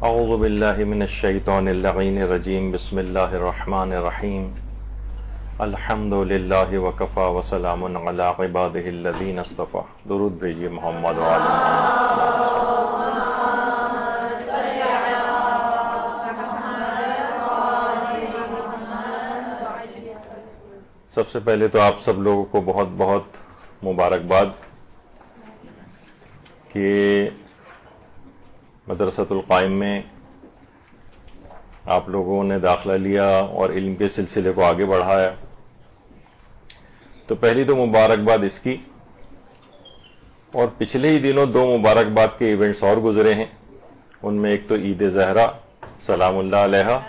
اعوذ باللہ من الشیطان اللعین الرجیم بسم اللہ الرحمن الرحیم الحمد للہ وکفا وسلام علی عبادہ الذین اصطفیٰ. درود بھیجیے محمد وعلی محمد. سب سے پہلے تو آپ سب لوگوں کو بہت بہت مبارکباد کہ مدرسۃ القائم میں آپ لوگوں نے داخلہ لیا اور علم کے سلسلے کو آگے بڑھایا. تو پہلی تو مبارکباد اس کی، اور پچھلے ہی دنوں دو مبارکباد کے ایونٹس اور گزرے ہیں. ان میں ایک تو عید زہرا سلام اللہ علیہا،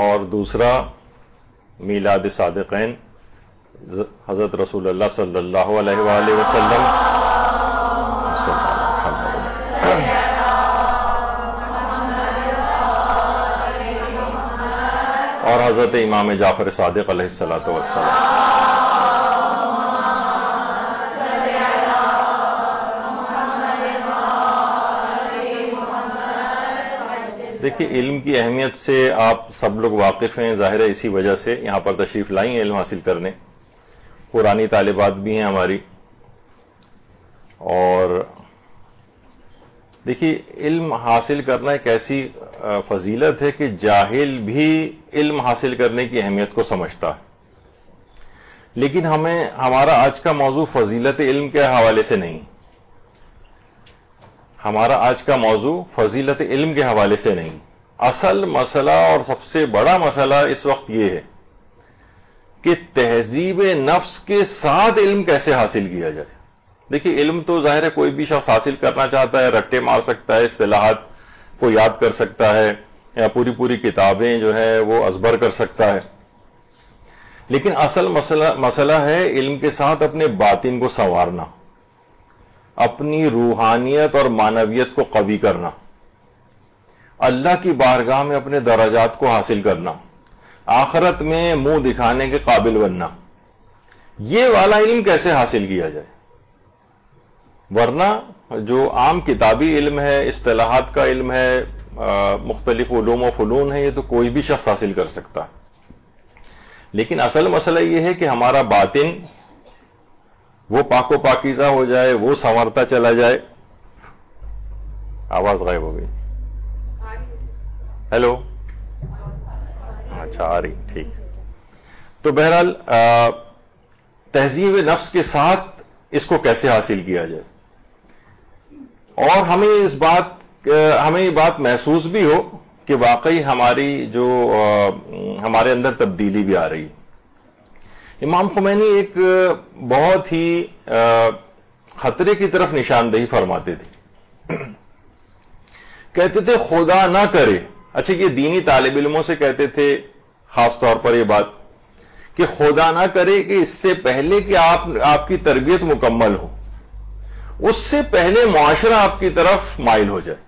اور دوسرا میلاد صادقین حضرت رسول اللہ صلی اللہ علیہ وآلہ وسلم. اور حضرت امام جعفر صادق علیہ الصلوۃ والسلام. دیکھیے، علم کی اہمیت سے آپ سب لوگ واقف ہیں، ظاہر ہے اسی وجہ سے یہاں پر تشریف لائیں علم حاصل کرنے. پرانی طالبات بھی ہیں ہماری. اور دیکھیے، علم حاصل کرنا ایک ایسی فضیلت ہے کہ جاہل بھی علم حاصل کرنے کی اہمیت کو سمجھتا ہے. لیکن ہمارا آج کا موضوع فضیلت علم کے حوالے سے نہیں. ہمارا آج کا موضوع فضیلت علم کے حوالے سے نہیں. اصل مسئلہ اور سب سے بڑا مسئلہ اس وقت یہ ہے کہ تہذیب نفس کے ساتھ علم کیسے حاصل کیا جائے. دیکھیے، علم تو ظاہر ہے کوئی بھی شخص حاصل کرنا چاہتا ہے، رٹے مار سکتا ہے، اصطلاحات کو یاد کر سکتا ہے، یا پوری کتابیں جو ہے وہ ازبر کر سکتا ہے. لیکن اصل مسئلہ ہے علم کے ساتھ اپنے باطن کو سنوارنا، اپنی روحانیت اور معنویت کو قوی کرنا، اللہ کی بارگاہ میں اپنے درجات کو حاصل کرنا، آخرت میں منہ دکھانے کے قابل بننا. یہ والا علم کیسے حاصل کیا جائے؟ ورنہ جو عام کتابی علم ہے، اصطلاحات کا علم ہے، مختلف علوم و فنون ہے، یہ تو کوئی بھی شخص حاصل کر سکتا ہے. لیکن اصل مسئلہ یہ ہے کہ ہمارا باطن وہ پاک و پاکیزہ ہو جائے، وہ سنورتا چلا جائے. آواز غائب ہو گئی. ہیلو، اچھا آ رہی، ٹھیک. تو بہرحال تہذیب نفس کے ساتھ اس کو کیسے حاصل کیا جائے، اور ہمیں یہ بات محسوس بھی ہو کہ واقعی ہمارے اندر تبدیلی بھی آ رہی. امام خمینی ایک بہت ہی خطرے کی طرف نشاندہی فرماتے تھے. کہتے تھے خدا نہ کرے، اچھا یہ دینی طالب علموں سے کہتے تھے خاص طور پر یہ بات، کہ خدا نہ کرے کہ اس سے پہلے کہ آپ کی تربیت مکمل ہو، اس سے پہلے معاشرہ آپ کی طرف مائل ہو جائے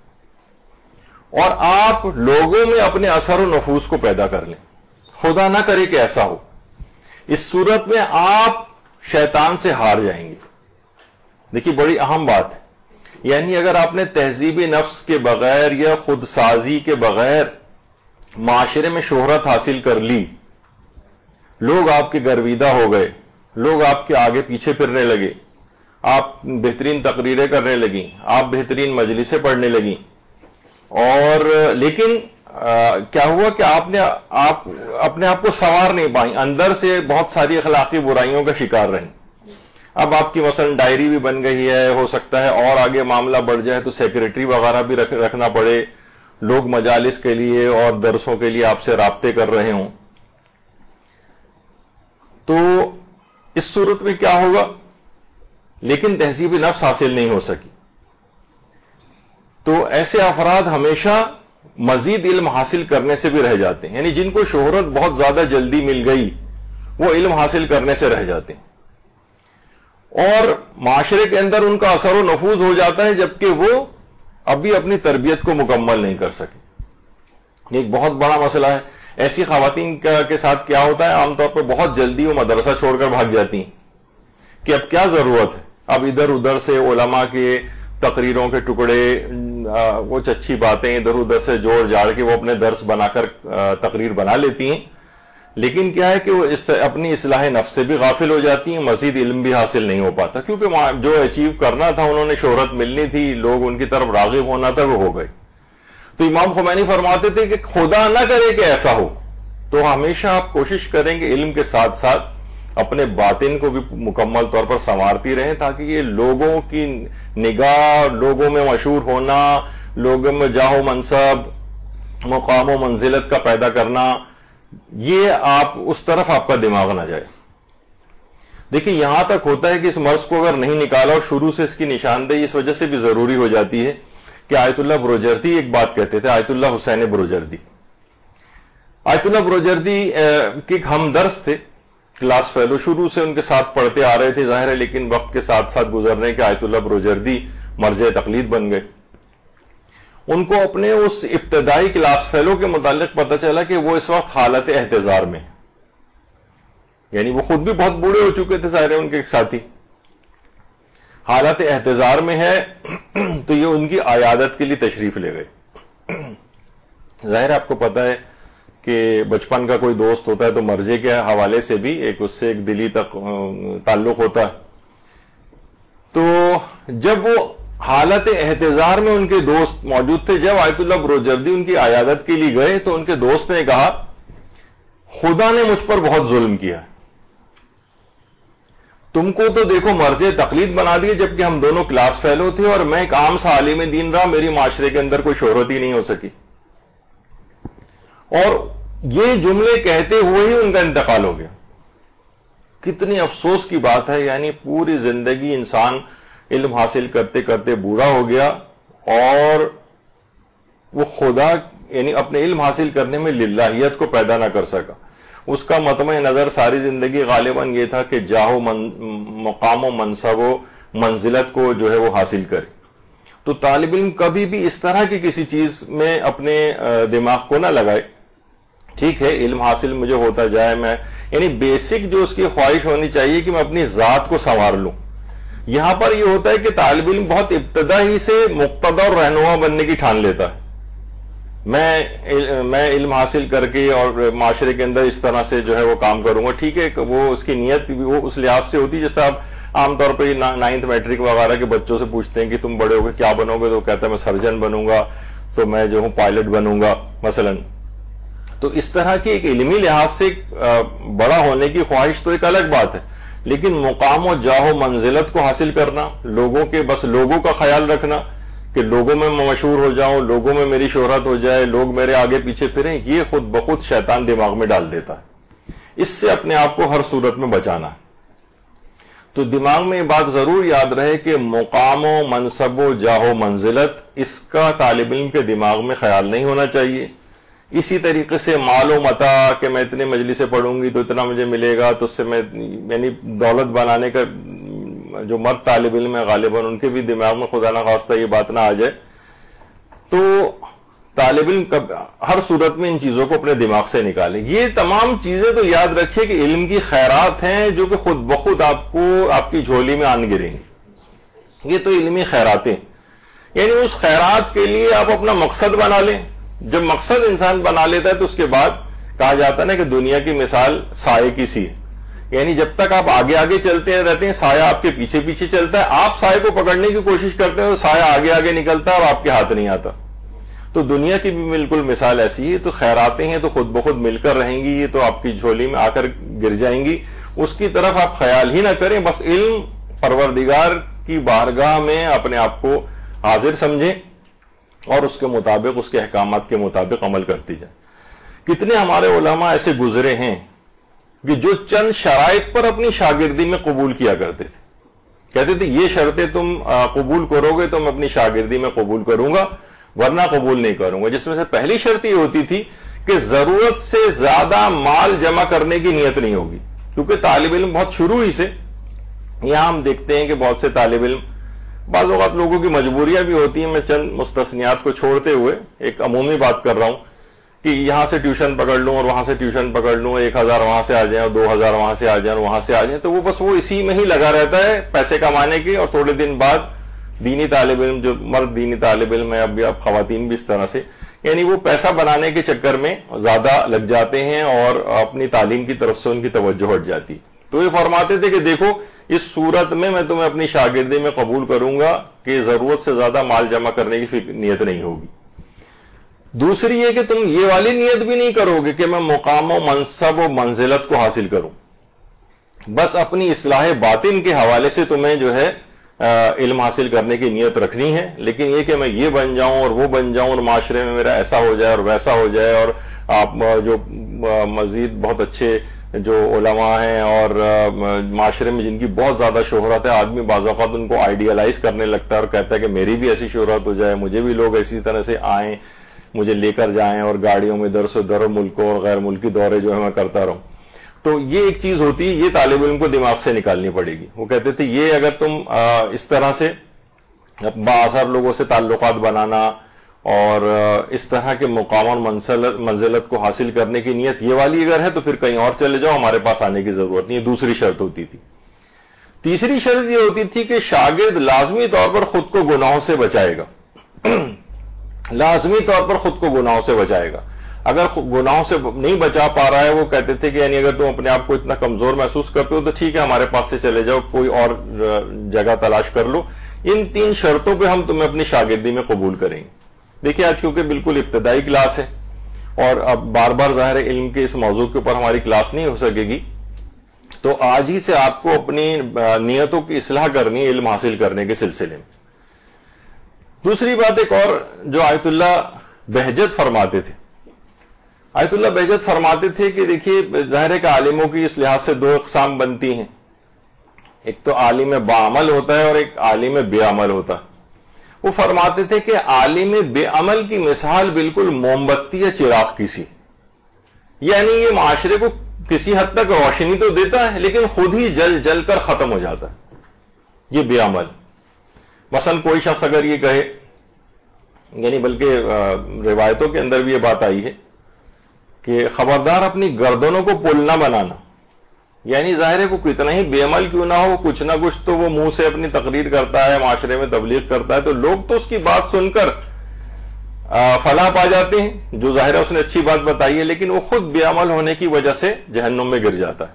اور آپ لوگوں میں اپنے اثر و نفوذ کو پیدا کر لیں. خدا نہ کرے کہ ایسا ہو. اس صورت میں آپ شیطان سے ہار جائیں گے. دیکھیے، بڑی اہم بات ہے. یعنی اگر آپ نے تہذیب نفس کے بغیر یا خود سازی کے بغیر معاشرے میں شہرت حاصل کر لی، لوگ آپ کے گرویدہ ہو گئے، لوگ آپ کے آگے پیچھے پھرنے لگے، آپ بہترین تقریریں کرنے لگیں، آپ بہترین مجلسیں پڑھنے لگیں، اور لیکن کیا ہوا کہ آپ نے اپنے آپ کو سنوار نہیں پائیں، اندر سے بہت ساری اخلاقی برائیوں کا شکار رہیں. اب آپ کی مثلا ڈائری بھی بن گئی ہے، ہو سکتا ہے اور آگے معاملہ بڑھ جائے تو سیکریٹری وغیرہ بھی رکھنا پڑے، لوگ مجالس کے لیے اور درسوں کے لیے آپ سے رابطے کر رہے ہوں. تو اس صورت میں کیا ہوگا؟ لیکن تہذیب نفس حاصل نہیں ہو سکی. تو ایسے افراد ہمیشہ مزید علم حاصل کرنے سے بھی رہ جاتے ہیں. یعنی جن کو شہرت بہت زیادہ جلدی مل گئی، وہ علم حاصل کرنے سے رہ جاتے ہیں، اور معاشرے کے اندر ان کا اثر و نفوذ ہو جاتا ہے، جبکہ وہ ابھی اپنی تربیت کو مکمل نہیں کر سکے. یہ ایک بہت بڑا مسئلہ ہے. ایسی خواتین کے ساتھ کیا ہوتا ہے؟ عام طور پر بہت جلدی وہ مدرسہ چھوڑ کر بھاگ جاتی ہیں کہ اب کیا ضرورت ہے، اب ادھر ادھر سے علماء کے تقریروں کے ٹکڑے، وہ اچھی باتیں ادھر ادھر سے جوڑ جاڑ کے وہ اپنے درس بنا کر تقریر بنا لیتی ہیں، لیکن کیا ہے کہ وہ اپنی اصلاح نفس سے بھی غافل ہو جاتی ہیں، مزید علم بھی حاصل نہیں ہو پاتا، کیونکہ جو اچیو کرنا تھا، انہوں نے شہرت ملنی تھی، لوگ ان کی طرف راغب ہونا تھا، وہ ہو گئے۔ تو امام خمینی فرماتے تھے کہ خدا نہ کرے کہ ایسا ہو، تو ہمیشہ آپ کوشش کریں کہ علم کے ساتھ ساتھ اپنے باطن کو بھی مکمل طور پر سنوارتی رہیں، تاکہ یہ لوگوں کی نگاہ، لوگوں میں مشہور ہونا، لوگوں میں جاہ و منصب، مقام و منزلت کا پیدا کرنا، یہ اس طرف آپ کا دماغ نہ جائے۔ دیکھیں یہاں تک ہوتا ہے کہ اس مرض کو اگر نہیں نکالا اور شروع سے اس کی نشاندہی اس وجہ سے بھی ضروری ہو جاتی ہے کہ آیت اللہ بروجردی ایک بات کہتے تھے، آیت اللہ حسین بروجردی۔ آیت اللہ بروجردی کے ہمدرس تھے، کلاس فیلو، شروع سے ان کے ساتھ پڑھتے آ رہے تھے ظاہر ہے، لیکن وقت کے ساتھ ساتھ گزرنے کے آیت اللہ بروجردی مرجع تقلید بن گئے۔ ان کو اپنے اس ابتدائی کلاس فیلو کے متعلق پتہ چلا کہ وہ اس وقت حالت احتضار میں، یعنی وہ خود بھی بہت بوڑھے ہو چکے تھے ظاہر ہے، ان کے ساتھی حالت احتضار میں ہے، تو یہ ان کی عیادت کے لیے تشریف لے گئے۔ ظاہر آپ کو پتہ ہے کہ بچپن کا کوئی دوست ہوتا ہے تو مرجع کے حوالے سے بھی اس سے ایک دلی تک تعلق ہوتا ہے۔ تو جب وہ حالت احتضار میں ان کے دوست موجود تھے، جب آیت اللہ بروجردی ان کی عیادت کے لیے گئے تو ان کے دوست نے کہا خدا نے مجھ پر بہت ظلم کیا، تم کو تو دیکھو مرجع تقلید بنا دیے، جبکہ ہم دونوں کلاس فیلو تھے اور میں ایک عام سا عالم دین رہا، میری معاشرے کے اندر کوئی شہرت ہی نہیں ہو سکی۔ اور یہ جملے کہتے ہوئے ہی ان کا انتقال ہو گیا۔ کتنی افسوس کی بات ہے، یعنی پوری زندگی انسان علم حاصل کرتے کرتے بوڑھا ہو گیا اور وہ خدا یعنی اپنے علم حاصل کرنے میں للہیت کو پیدا نہ کر سکا۔ اس کا مطمع نظر ساری زندگی غالباً یہ تھا کہ جاہ و مقام و منصب و منزلت کو جو ہے وہ حاصل کرے۔ تو طالب علم کبھی بھی اس طرح کی کسی چیز میں اپنے دماغ کو نہ لگائے۔ ٹھیک ہے علم حاصل مجھے ہوتا جائے، میں یعنی بیسک جو اس کی خواہش ہونی چاہیے کہ میں اپنی ذات کو سنوار لوں۔ یہاں پر یہ ہوتا ہے کہ طالب علم بہت ابتدا ہی سے مقتدی اور رہنما بننے کی ٹھان لیتا ہے، میں علم حاصل کر کے اور معاشرے کے اندر اس طرح سے جو ہے وہ کام کروں گا۔ ٹھیک ہے وہ اس کی نیت وہ اس لحاظ سے ہوتی ہے، جیسے آپ عام طور پہ 9th میٹرک وغیرہ کے بچوں سے پوچھتے ہیں کہ تم بڑے ہو گے کیا بنو گے، تو کہتا ہے میں سرجن بنوں گا، تو میں جو ہوں پائلٹ بنوں گا مثلاً۔ تو اس طرح کی ایک علمی لحاظ سے بڑا ہونے کی خواہش تو ایک الگ بات ہے، لیکن مقام و جاہ و منزلت کو حاصل کرنا، لوگوں کے بس لوگوں کا خیال رکھنا کہ لوگوں میں مشہور ہو جاؤں، لوگوں میں میری شہرت ہو جائے، لوگ میرے آگے پیچھے پھریں، یہ خود بخود شیطان دماغ میں ڈال دیتا ہے۔ اس سے اپنے آپ کو ہر صورت میں بچانا ہے۔ تو دماغ میں یہ بات ضرور یاد رہے کہ مقام و منصب و جاہ و منزلت اس کا طالب علم کے دماغ میں خیال نہیں ہونا چاہیے۔ اسی طریقے سے مال و متاع کہ میں اتنے مجلسیں پڑھوں گی تو اتنا مجھے ملے گا، تو اس سے میں یعنی دولت بنانے کا جو مرد طالب علم ہے غالباً ان کے بھی دماغ میں خدا نہ خواستہ یہ بات نہ آ جائے۔ تو طالب علم ہر صورت میں ان چیزوں کو اپنے دماغ سے نکالے۔ یہ تمام چیزیں تو یاد رکھیے کہ علم کی خیرات ہیں جو کہ خود بخود آپ کی جھولی میں آن گریں گی۔ یہ تو علمی خیراتیں، یعنی اس خیرات کے لیے آپ اپنا مقصد بنا لیں۔ جب مقصد انسان بنا لیتا ہے تو اس کے بعد کہا جاتا ہے نا کہ دنیا کی مثال سائے کی سی ہے، یعنی جب تک آپ آگے آگے چلتے رہتے ہیں سایہ آپ کے پیچھے پیچھے چلتا ہے، آپ سائے کو پکڑنے کی کوشش کرتے ہیں تو سایہ آگے آگے نکلتا ہے اور آپ کے ہاتھ نہیں آتا۔ تو دنیا کی بھی بالکل مثال ایسی ہے۔ تو خیراتیں ہیں تو خود بخود مل کر رہیں گی، یہ تو آپ کی جھولی میں آ کر گر جائیں گی، اس کی طرف آپ خیال ہی نہ کریں، بس علم پروردگار کی بارگاہ میں اپنے آپ کو حاضر سمجھیں اور اس کے مطابق اس کے احکامات کے مطابق عمل کرتی جائیں۔ کتنے ہمارے علماء ایسے گزرے ہیں کہ جو چند شرائط پر اپنی شاگردی میں قبول کیا کرتے تھے، کہتے تھے یہ شرطیں تم قبول کرو گے تو میں اپنی شاگردی میں قبول کروں گا، ورنہ قبول نہیں کروں گا۔ جس میں سے پہلی شرط یہ ہوتی تھی کہ ضرورت سے زیادہ مال جمع کرنے کی نیت نہیں ہوگی، کیونکہ طالب علم بہت شروع ہی سے یہاں ہم دیکھتے ہیں کہ بہت سے طالب علم، بعض اوقات لوگوں کی مجبوریاں بھی ہوتی ہیں، میں چند مستثنیات کو چھوڑتے ہوئے ایک عمومی بات کر رہا ہوں کہ یہاں سے ٹیوشن پکڑ لوں اور وہاں سے ٹیوشن پکڑ لوں, 1000 وہاں سے آ جائیں اور 2000 وہاں سے آ جائیں اور وہاں سے آ جائیں, تو وہ بس وہ اسی میں ہی لگا رہتا ہے پیسے کمانے کی. اور تھوڑے دن بعد دینی طالب علم, جو مرد دینی طالب علم ہے, اب خواتین بھی اس طرح سے, یعنی وہ پیسہ بنانے کے چکر میں زیادہ لگ جاتے ہیں اور اپنی تعلیم کی طرف سے ان کی توجہ ہٹ جاتی. تو یہ فرماتے تھے کہ دیکھو اس صورت میں تمہیں اپنی شاگردی میں قبول کروں گا کہ ضرورت سے زیادہ مال جمع کرنے کی نیت نہیں ہوگی. دوسری یہ کہ تم یہ والی نیت بھی نہیں کرو گے کہ میں مقام و منصب و منزلت کو حاصل کروں, بس اپنی اصلاح باطن کے حوالے سے تمہیں جو ہے علم حاصل کرنے کی نیت رکھنی ہے. لیکن یہ کہ میں یہ بن جاؤں اور وہ بن جاؤں اور معاشرے میں میرا ایسا ہو جائے اور ویسا ہو جائے, اور آپ جو مزید بہت اچھے جو علماء ہیں اور معاشرے میں جن کی بہت زیادہ شہرت ہے, آدمی بعض اوقات ان کو آئیڈیالائز کرنے لگتا ہے اور کہتا ہے کہ میری بھی ایسی شہرت ہو جائے, مجھے بھی لوگ اسی طرح سے آئیں, مجھے لے کر جائیں اور گاڑیوں میں ادھر سے ادھر ملکوں اور غیر ملکی دورے جو ہے میں کرتا رہوں. تو یہ ایک چیز ہوتی ہے, یہ طالب علم کو دماغ سے نکالنی پڑے گی. وہ کہتے تھے یہ اگر تم اس طرح سے بااثر لوگوں سے تعلقات بنانا اور اس طرح کے مقام اور منزلت کو حاصل کرنے کی نیت یہ والی اگر ہے تو پھر کہیں اور چلے جاؤ, ہمارے پاس آنے کی ضرورت نہیں. دوسری شرط ہوتی تھی. تیسری شرط یہ ہوتی تھی کہ شاگرد لازمی طور پر خود کو گناہوں سے بچائے گا, لازمی طور پر خود کو گناہوں سے بچائے گا. اگر گناہوں سے نہیں بچا پا رہا ہے, وہ کہتے تھے کہ یعنی اگر تم اپنے آپ کو اتنا کمزور محسوس کرتے ہو تو ٹھیک ہے, ہمارے پاس سے چلے جاؤ, کوئی اور جگہ تلاش کر لو. ان 3 شرطوں پہ ہم تمہیں اپنی شاگردی میں قبول کریں گے. دیکھیں آج کیونکہ بالکل ابتدائی کلاس ہے اور اب بار بار ظاہر علم کے اس موضوع کے اوپر ہماری کلاس نہیں ہو سکے گی, تو آج ہی سے آپ کو اپنی نیتوں کی اصلاح کرنی ہے علم حاصل کرنے کے سلسلے میں. دوسری بات ایک اور جو آیت اللہ بہجت فرماتے تھے, آیت اللہ بہجت فرماتے تھے کہ دیکھیے ظاہر ہے کہ عالموں کی اس لحاظ سے 2 اقسام بنتی ہیں, ایک تو عالم باعمل ہوتا ہے اور ایک عالم بے عمل ہوتا ہے. وہ فرماتے تھے کہ عالم بے عمل کی مثال بالکل موم بتی یا چراغ کی سی, یعنی یہ معاشرے کو کسی حد تک روشنی تو دیتا ہے لیکن خود ہی جل جل کر ختم ہو جاتا ہے. یہ بے عمل. مثلا کوئی شخص اگر یہ کہے, یعنی بلکہ روایتوں کے اندر بھی یہ بات آئی ہے کہ خبردار اپنی گردنوں کو پل نہ بنانا, یعنی ظاہر ہے کو کتنا ہی بے عمل کیوں نہ ہو, کچھ نہ کچھ تو وہ منہ سے اپنی تقریر کرتا ہے, معاشرے میں تبلیغ کرتا ہے, تو لوگ تو اس کی بات سن کر فلاح پا جاتے ہیں, جو ظاہر ہے اس نے اچھی بات بتائی ہے, لیکن وہ خود بے عمل ہونے کی وجہ سے جہنم میں گر جاتا ہے.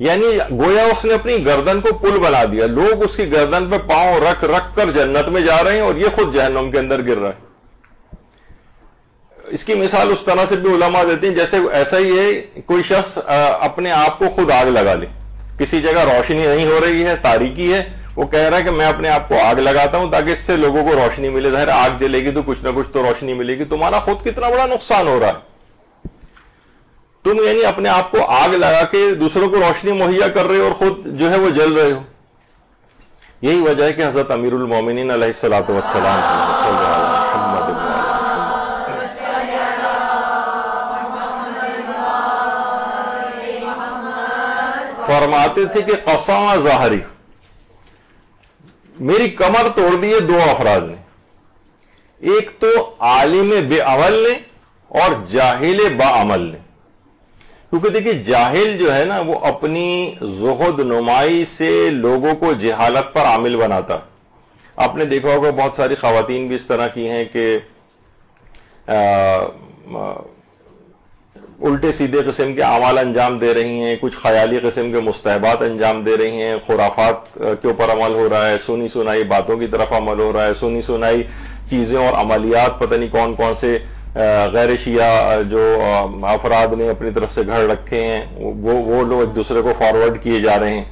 یعنی گویا اس نے اپنی گردن کو پل بنا دیا, لوگ اس کی گردن پہ پاؤں رکھ رکھ کر جنت میں جا رہے ہیں اور یہ خود جہنم کے اندر گر رہا ہے. اس کی مثال اس طرح سے بھی علماء دیتے ہیں جیسے ایسا ہی ہے کوئی شخص اپنے آپ کو خود آگ لگا لے, کسی جگہ روشنی نہیں ہو رہی ہے, تاریکی ہے, وہ کہہ رہا ہے کہ میں اپنے آپ کو آگ لگاتا ہوں تاکہ اس سے لوگوں کو روشنی ملے. ظاہر آگ جلے گی تو کچھ نہ کچھ تو روشنی ملے گی. تمہارا خود کتنا بڑا نقصان ہو رہا ہے, تم یعنی اپنے آپ کو آگ لگا کے دوسروں کو روشنی مہیا کر رہے ہو اور خود جو ہے وہ جل رہے ہو. یہی وجہ ہے کہ حضرت امیر المومنین علیہ الصلوۃ والسلام فرماتے تھے کہ قسم ظاہری, میری کمر توڑ دی ہے 2 افراد نے, ایک تو عالم بے عمل نے اور جاہل با عمل نے. کیونکہ دیکھیے جاہل جو ہے نا وہ اپنی زہد نمائی سے لوگوں کو جہالت پر عامل بناتا. آپ نے دیکھا ہوگا بہت ساری خواتین بھی اس طرح کی ہیں کہ الٹے سیدھے قسم کے اعمال انجام دے رہی ہیں, کچھ خیالی قسم کے مستحبات انجام دے رہی ہیں, خرافات کے اوپر عمل ہو رہا ہے, سنی سنائی باتوں کی طرف عمل ہو رہا ہے, سنی سنائی چیزیں اور عملیات پتہ نہیں کون کون سے غیر شیعہ جو افراد نے اپنی طرف سے گھڑ رکھے ہیں وہ لوگ ایک دوسرے کو فارورڈ کیے جا رہے ہیں.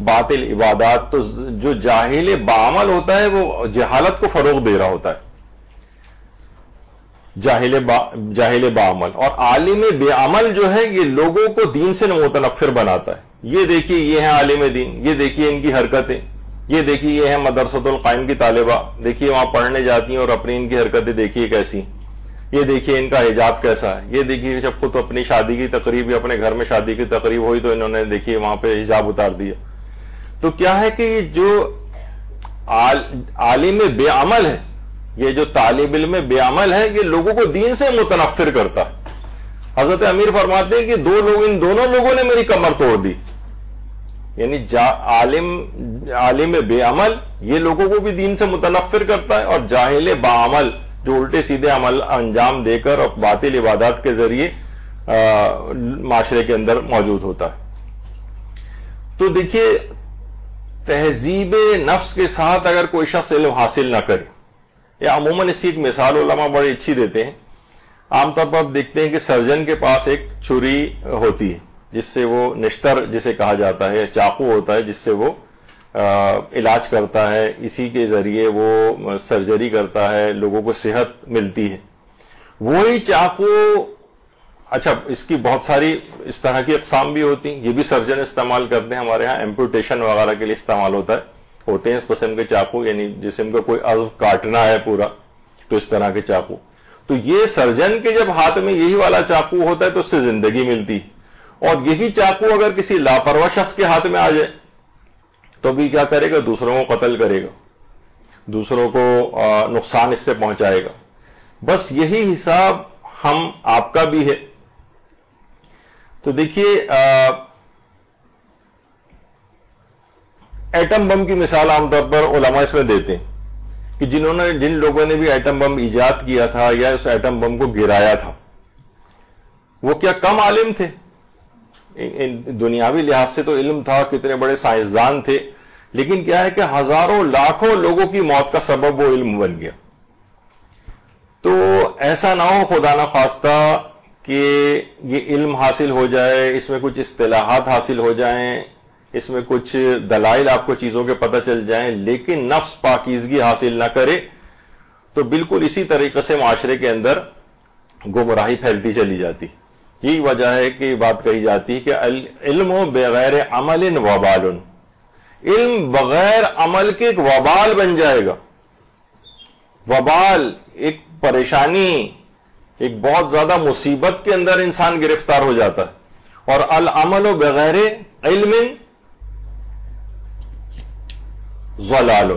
باطل عبادات. تو جو جاہل بعمل ہوتا ہے وہ جہالت کو فروغ دے رہا ہوتا ہے, جاہل بعمل. اور عالم بے عمل جو ہے یہ لوگوں کو دین سے متنفر بناتا ہے. یہ دیکھیے یہ ہیں عالم دین, یہ دیکھیے ان کی حرکتیں, یہ دیکھیے یہ ہیں مدرسۃ القائم کی طالبہ, دیکھیے وہاں پڑھنے جاتی ہیں اور اپنی ان کی حرکتیں دیکھیے کیسی, یہ دیکھیے ان کا حجاب کیسا ہے, یہ دیکھیے جب خود اپنی شادی کی تقریب یا اپنے گھر میں شادی کی تقریب ہوئی تو انہوں نے دیکھیے وہاں پہ حجاب اتار دیا. تو کیا ہے کہ جو عالم بے عمل ہے یہ جو طالب علم بے عمل ہے یہ لوگوں کو دین سے متنفر کرتا ہے. حضرت امیر فرماتے ہیں کہ ان دونوں لوگوں نے میری کمر توڑ دی. یعنی عالم بے عمل یہ لوگوں کو بھی دین سے متنفر کرتا ہے، اور جاہل باعمل جو الٹے سیدھے عمل انجام دے کر اور باطل عبادات کے ذریعے معاشرے کے اندر موجود ہوتا ہے. تو دیکھیے، تہذیب نفس کے ساتھ اگر کوئی شخص علم حاصل نہ کرے، یا عموماً اس کی ایک مثال علماء بڑی اچھی دیتے ہیں. عام طور پر آپ دیکھتے ہیں کہ سرجن کے پاس ایک چھری ہوتی ہے جس سے وہ نشتر جسے کہا جاتا ہے، چاقو ہوتا ہے جس سے وہ علاج کرتا ہے، اسی کے ذریعے وہ سرجری کرتا ہے، لوگوں کو صحت ملتی ہے. وہی چاقو، اچھا اس کی بہت ساری اس طرح کی اقسام بھی ہوتی ہیں، یہ بھی سرجن استعمال کرتے ہیں. ہمارے ہاں ایمپوٹیشن وغیرہ کے لیے استعمال ہوتے ہیں اس قسم کے چاقو، یعنی جسم کا کوئی عضو کاٹنا ہے پورا، تو اس طرح کے چاقو. تو یہ سرجن کے جب ہاتھ میں یہی والا چاقو ہوتا ہے تو اس سے زندگی ملتی، اور یہی چاقو اگر کسی لاپرواہ شخص کے ہاتھ میں آ جائے تو بھی کیا کرے گا؟ دوسروں کو قتل کرے گا، دوسروں کو نقصان اس سے پہنچائے گا. بس یہی حساب ہم آپ کا بھی ہے. تو دیکھیے، ایٹم بم کی مثال عام طور پر علماء اس میں دیتے ہیں کہ جن لوگوں نے بھی ایٹم بم ایجاد کیا تھا یا اس ایٹم بم کو گرایا تھا، وہ کیا کم عالم تھے؟ دنیاوی لحاظ سے تو علم تھا، کتنے بڑے سائنسدان تھے، لیکن کیا ہے کہ ہزاروں لاکھوں لوگوں کی موت کا سبب وہ علم بن گیا. تو ایسا نہ ہو خدا نہ خواستہ کہ یہ علم حاصل ہو جائے، اس میں کچھ اصطلاحات حاصل ہو جائیں، اس میں کچھ دلائل آپ کو چیزوں کے پتہ چل جائیں، لیکن نفس پاکیزگی حاصل نہ کرے تو بالکل اسی طریقے سے معاشرے کے اندر گمراہی پھیلتی چلی جاتی. یہی وجہ ہے کہ بات کہی جاتی ہے کہ علم بغیر عمل وبال، علم بغیر عمل کے ایک وبال بن جائے گا. وبال ایک پریشانی، ایک بہت زیادہ مصیبت کے اندر انسان گرفتار ہو جاتا ہے. اور العمل بغیر علم ضلال،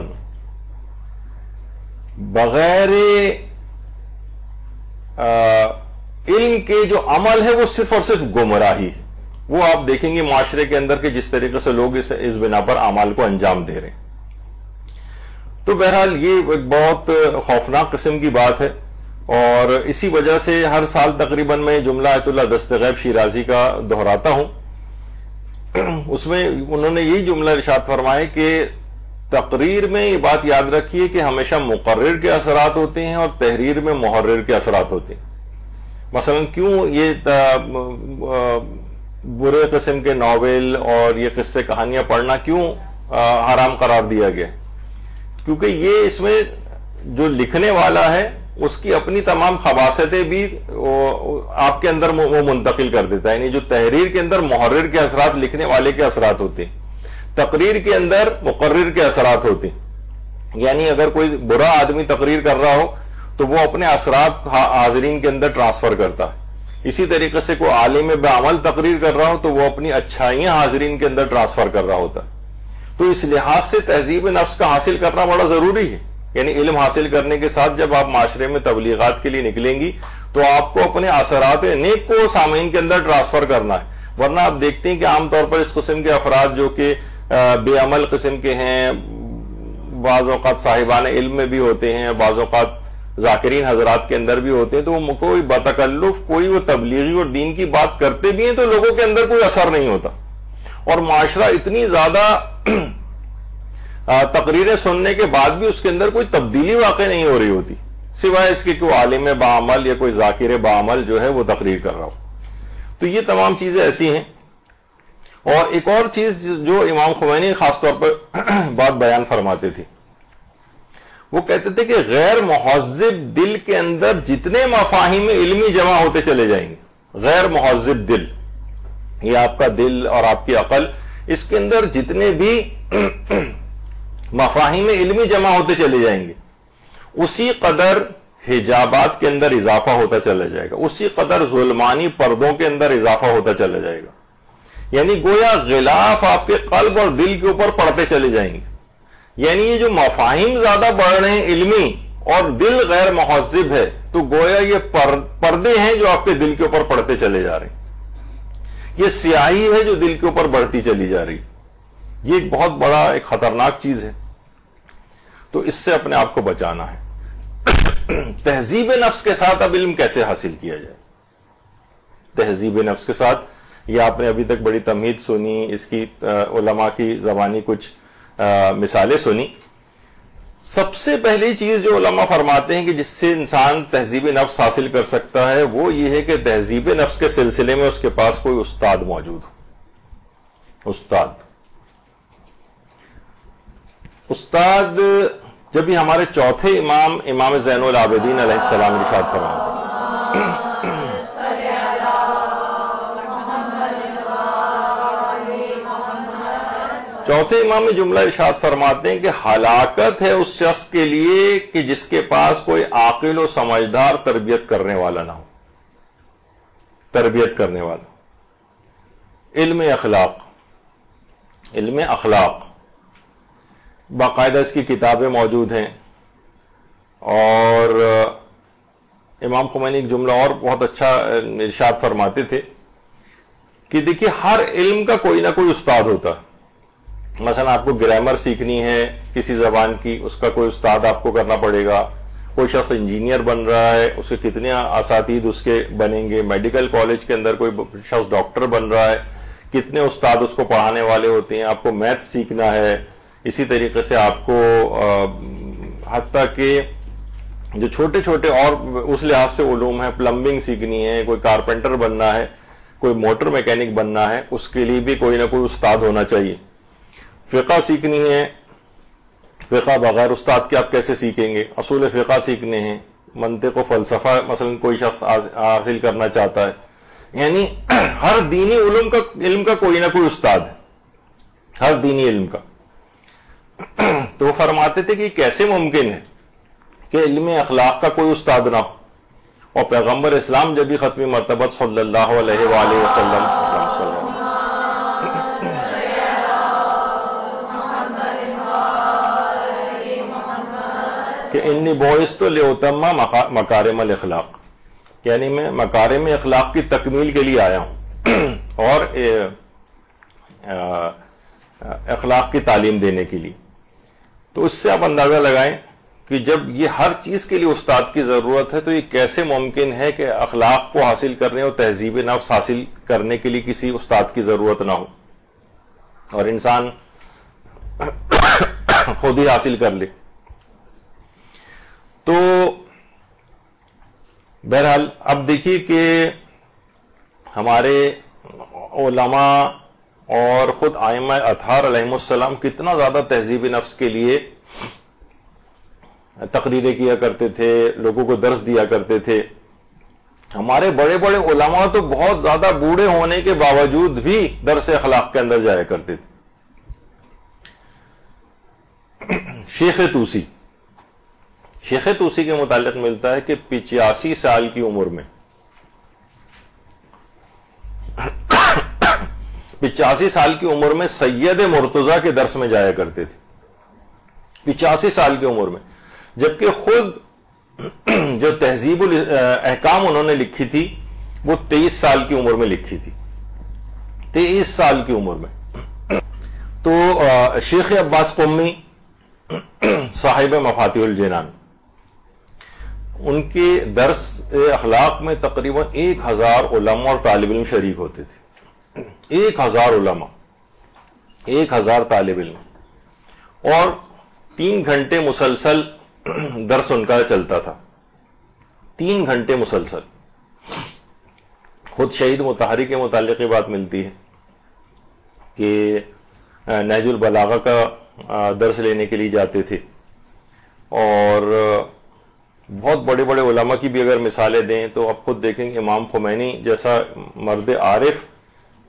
بغیر علم کے جو عمل ہے وہ صرف اور صرف گمراہی ہے. وہ آپ دیکھیں گے معاشرے کے اندر کہ جس طریقے سے لوگ اس بنا پر اعمال کو انجام دے رہے ہیں. تو بہرحال یہ ایک بہت خوفناک قسم کی بات ہے، اور اسی وجہ سے ہر سال تقریباً میں جملہ آیت اللہ دستغیب شیرازی کا دہراتا ہوں. اس میں انہوں نے یہی جملہ ارشاد فرمائے کہ تقریر میں یہ بات یاد رکھیے کہ ہمیشہ مقرر کے اثرات ہوتے ہیں اور تحریر میں محرر کے اثرات ہوتے ہیں. مثلا کیوں یہ برے قسم کے ناول اور یہ قصے کہانیاں پڑھنا کیوں حرام قرار دیا گیا؟ کیونکہ یہ اس میں جو لکھنے والا ہے اس کی اپنی تمام خباثتیں بھی آپ کے اندر وہ منتقل کر دیتا ہے. یعنی جو تحریر کے اندر محرر کے اثرات لکھنے والے کے اثرات ہوتے ہیں، تقریر کے اندر مقرر کے اثرات ہوتے ہیں. یعنی اگر کوئی برا آدمی تقریر کر رہا ہو تو وہ اپنے اثرات حاضرین کے اندر ٹرانسفر کرتا ہے. اسی طریقے سے کوئی عالم بعمل تقریر کر رہا ہو تو وہ اپنی اچھائیاں حاضرین کے اندر ٹرانسفر کر رہا ہوتا ہے. تو اس لحاظ سے تہذیب نفس کا حاصل کرنا بڑا ضروری ہے. یعنی علم حاصل کرنے کے ساتھ جب آپ معاشرے میں تبلیغات کے لیے نکلیں گی تو آپ کو اپنے اثرات نیک کو سامعین کے اندر ٹرانسفر کرنا ہے. ورنہ آپ دیکھتے ہیں کہ عام طور پر اس قسم کے افراد جو کہ بے عمل قسم کے ہیں، بعض اوقات صاحبان علم میں بھی ہوتے ہیں، بعض اوقات ذاکرین حضرات کے اندر بھی ہوتے ہیں، تو وہ کوئی بتکلف کوئی وہ تبلیغی اور دین کی بات کرتے بھی ہیں تو لوگوں کے اندر کوئی اثر نہیں ہوتا. اور معاشرہ اتنی زیادہ تقریریں سننے کے بعد بھی اس کے اندر کوئی تبدیلی واقع نہیں ہو رہی ہوتی، سوائے اس کے کہ عالم باعمل یا کوئی ذاکر باعمل جو ہے وہ تقریر کر رہا ہو. تو یہ تمام چیزیں ایسی ہیں. اور ایک اور چیز جو امام خمینی خاص طور پر بات بیان فرماتے تھے، وہ کہتے تھے کہ غیر مہذب دل کے اندر جتنے مفاہیم علمی جمع ہوتے چلے جائیں گے، غیر مہذب دل، یہ آپ کا دل اور آپ کی عقل، اس کے اندر جتنے بھی مفاہیم علمی جمع ہوتے چلے جائیں گے، اسی قدر حجابات کے اندر اضافہ ہوتا چلا جائے گا، اسی قدر ظلمانی پردوں کے اندر اضافہ ہوتا چلا جائے گا. یعنی گویا غلاف آپ کے قلب اور دل کے اوپر پڑتے چلے جائیں گے. یعنی یہ جو مفاہیم زیادہ بڑھ رہے ہیں علمی اور دل غیر مہذب ہے تو گویا یہ پردے ہیں جو آپ کے دل کے اوپر پڑتے چلے جا رہے ہیں، یہ سیاہی ہے جو دل کے اوپر بڑھتی چلی جا رہی، یہ ایک بہت بڑا ایک خطرناک چیز ہے، تو اس سے اپنے آپ کو بچانا ہے۔ تہذیب نفس کے ساتھ اب علم کیسے حاصل کیا جائے؟ تہذیب نفس کے ساتھ، یہ آپ نے ابھی تک بڑی تمہید سنی، اس کی علماء کی زبانی کچھ مثالیں سنی۔ سب سے پہلی چیز جو علماء فرماتے ہیں کہ جس سے انسان تہذیب نفس حاصل کر سکتا ہے وہ یہ ہے کہ تہذیب نفس کے سلسلے میں اس کے پاس کوئی استاد موجود ہو۔ استاد جب یہ ہمارے چوتھے امام زین العابدین علیہ السلام ارشاد فرماتے ہیں، چوتھے امام میں جملہ ارشاد فرماتے ہیں کہ ہلاکت ہے اس شخص کے لیے کہ جس کے پاس کوئی عاقل و سمجھدار تربیت کرنے والا نہ ہو۔ تربیت کرنے والا، علم اخلاق باقاعدہ اس کی کتابیں موجود ہیں، اور امام خمینی ایک جملہ اور بہت اچھا ارشاد فرماتے تھے کہ دیکھیے ہر علم کا کوئی نہ کوئی استاد ہوتا ہے۔ مثلا آپ کو گرامر سیکھنی ہے کسی زبان کی، اس کا کوئی استاد آپ کو کرنا پڑے گا۔ کوئی شخص انجینئر بن رہا ہے، اس کے کتنے اساتید اس کے بنیں گے۔ میڈیکل کالج کے اندر کوئی شخص ڈاکٹر بن رہا ہے، کتنے استاد اس کو پڑھانے والے ہوتے ہیں۔ آپ کو میتھ سیکھنا ہے، اسی طریقے سے آپ کو حتیٰ کہ جو چھوٹے چھوٹے اور اس لحاظ سے علوم ہیں، پلمبنگ سیکھنی ہے، کوئی کارپینٹر بننا ہے، کوئی موٹر میکینک بننا ہے، اس کے لیے بھی کوئی نہ کوئی استاد ہونا چاہیے۔ فقہ سیکھنی ہے، فقہ بغیر استاد کے آپ کیسے سیکھیں گے؟ اصول فقہ سیکھنے ہیں، منطق و فلسفہ مثلا کوئی شخص حاصل کرنا چاہتا ہے، یعنی ہر دینی علم کا کوئی نہ کوئی استاد ہے، ہر دینی علم کا۔ تو وہ فرماتے تھے کہ کیسے ممکن ہے کہ علم اخلاق کا کوئی استاد نہ ہو، اور پیغمبر اسلام جب بھی ختمی مرتبہ صلی اللہ علیہ وآلہ وسلم کہ انی بعثت لأتم مکارم الاخلاق، یعنی میں مکارم اخلاق کی تکمیل کے لیے آیا ہوں اور اخلاق کی تعلیم دینے کے لیے۔ تو اس سے آپ اندازہ لگائیں کہ جب یہ ہر چیز کے لیے استاد کی ضرورت ہے تو یہ کیسے ممکن ہے کہ اخلاق کو حاصل کرنے اور تہذیب نفس حاصل کرنے کے لیے کسی استاد کی ضرورت نہ ہو اور انسان خود ہی حاصل کر لے۔ تو بہرحال اب دیکھیے کہ ہمارے علماء اور خود ائمہ اطہار علیہم السلام کتنا زیادہ تہذیب نفس کے لیے تقریریں کیا کرتے تھے، لوگوں کو درس دیا کرتے تھے۔ ہمارے بڑے بڑے علماء تو بہت زیادہ بوڑھے ہونے کے باوجود بھی درس اخلاق کے اندر جایا کرتے تھے۔ شیخ توسی کے متعلق ملتا ہے کہ 85 سال کی عمر میں 85 سال کی عمر میں سید مرتضیٰ کے درس میں جایا کرتے تھے، 85 سال کی عمر میں، جبکہ خود جو تہذیب الاحکام انہوں نے لکھی تھی وہ 23 سال کی عمر میں لکھی تھی، 23 سال کی عمر میں۔ تو شیخ عباس قمی صاحب مفاتیح الجنان، ان کے درس اخلاق میں تقریباً 1000 علماء اور طالب علم شریک ہوتے تھے، 1000 علماء، 1000 طالب علم، اور 3 گھنٹے مسلسل درس ان کا چلتا تھا، 3 گھنٹے مسلسل۔ خود شہید مطہری کے متعلق یہ بات ملتی ہے کہ نہج البلاغہ کا درس لینے کے لیے جاتے تھے، اور بہت بڑے بڑے علماء کی بھی اگر مثالیں دیں تو آپ خود دیکھیں گے امام خمینی جیسا مرد عارف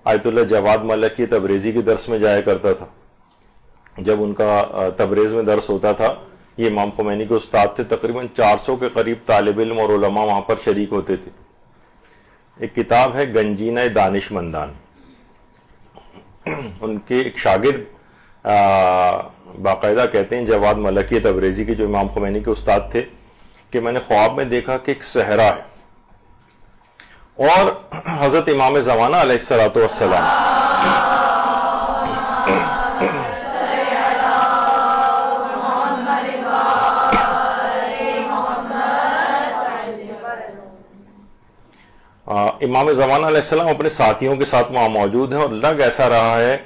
آیت اللہ جواد ملکی تبریزی کے درس میں جایا کرتا تھا۔ جب ان کا تبریز میں درس ہوتا تھا، یہ امام خمینی کے استاد تھے، تقریباً 400 کے قریب طالب علم اور علماء وہاں پر شریک ہوتے تھے۔ ایک کتاب ہے گنجینہ دانش مندان، ان کے ایک شاگرد باقاعدہ کہتے ہیں جواد ملکی تبریزی کے جو امام خمینی کے استاد تھے، کہ میں نے خواب میں دیکھا کہ ایک صحرا ہے اور حضرت امام زمانہ علیہ الصلوۃ والسلام امام زمانہ علیہ السلام اپنے ساتھیوں کے ساتھ وہاں موجود ہیں اور لگ ایسا رہا ہے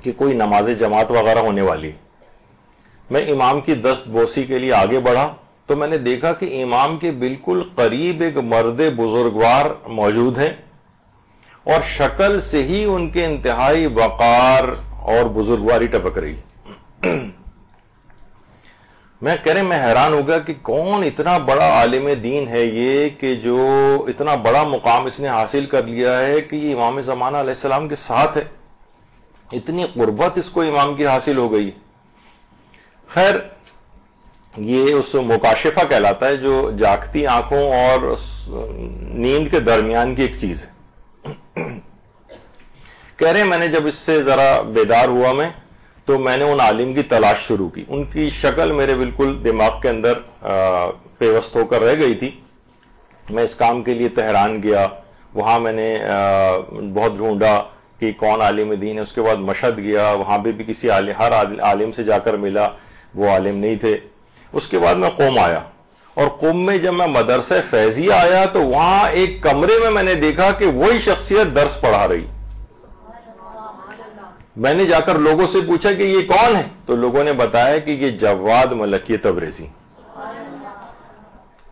کہ کوئی نماز جماعت وغیرہ ہونے والی. میں امام کی دست بوسی کے لیے آگے بڑھا تو میں نے دیکھا کہ امام کے بالکل قریب ایک مرد بزرگوار موجود ہیں اور شکل سے ہی ان کے انتہائی وقار اور بزرگواری ٹپک رہی. میں حیران ہو گیا کہ کون اتنا بڑا عالم دین ہے یہ کہ جو اتنا بڑا مقام اس نے حاصل کر لیا ہے کہ یہ امام زمانہ علیہ السلام کے ساتھ ہے, اتنی قربت اس کو امام کی حاصل ہو گئی. خیر, یہ اس مکاشفہ کہلاتا ہے جو جاگتی آنکھوں اور نیند کے درمیان کی ایک چیز ہے. کہہ رہے ہیں میں نے جب اس سے ذرا بیدار ہوا میں تو میں نے ان عالم کی تلاش شروع کی. ان کی شکل میرے بالکل دماغ کے اندر پیوست ہو کر رہ گئی تھی. میں اس کام کے لیے تہران گیا, وہاں میں نے بہت ڈھونڈا کہ کون عالم دین ہے. اس کے بعد مشہد گیا, وہاں بھی کسی ہر عالم سے جا کر ملا, وہ عالم نہیں تھے. اس کے بعد میں قوم آیا اور قوم میں جب میں مدرسہ فیضیہ آیا تو وہاں ایک کمرے میں نے دیکھا کہ وہی شخصیت درس پڑھا رہی. میں نے جا کر لوگوں سے پوچھا کہ یہ کون ہے تو لوگوں نے بتایا کہ یہ جواد ملکی تبریزی.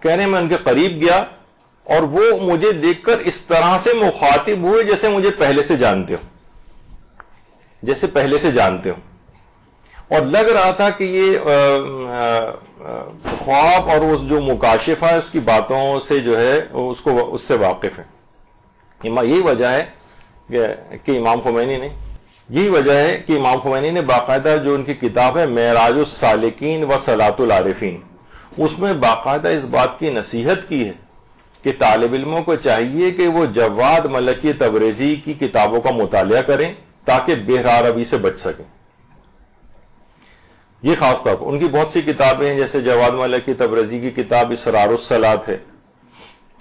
کہہ رہے میں ان کے قریب گیا اور وہ مجھے دیکھ کر اس طرح سے مخاطب ہوئے جیسے مجھے پہلے سے جانتے ہو, اور لگ رہا تھا کہ یہ خواب اور اس جو مکاشفہ ہے اس کی باتوں سے جو ہے اس سے واقف ہے. یہی وجہ ہے کہ امام خمینی نے باقاعدہ جو ان کی کتاب ہے معراج السالکین و صلاۃ العارفین, اس میں باقاعدہ اس بات کی نصیحت کی ہے کہ طالب علموں کو چاہیے کہ وہ جواد ملکی تبریزی کی کتابوں کا مطالعہ کریں تاکہ بہرا روی سے بچ سکیں. یہ خاص طور پر ان کی بہت سی کتابیں ہیں, جیسے جواد ملکی تبریزی کی کتاب اسرار الصلاۃ ہے,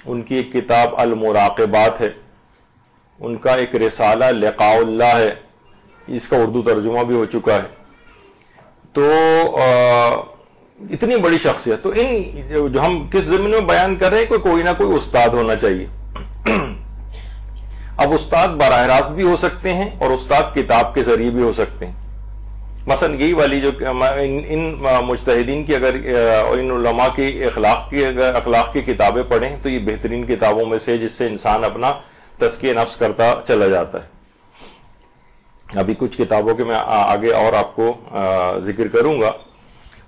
ان کی ایک کتاب المراقبات ہے, ان کا ایک رسالہ لقاء اللہ ہے, اس کا اردو ترجمہ بھی ہو چکا ہے. تو اتنی بڑی شخصیت, تو ان جو ہم کس ضمن میں بیان کر رہے ہیں کوئی نہ کوئی استاد ہونا چاہیے. اب استاد براہ راست بھی ہو سکتے ہیں اور استاد کتاب کے ذریعے بھی ہو سکتے ہیں. مثلا یہی والی جو ان مجتہدین کی اگر اور ان علماء کی اخلاق کی کتابیں پڑھیں تو یہ بہترین کتابوں میں سے جس سے انسان اپنا تزکیہ نفس کرتا چلا جاتا ہے. ابھی کچھ کتابوں کے میں آگے اور آپ کو ذکر کروں گا.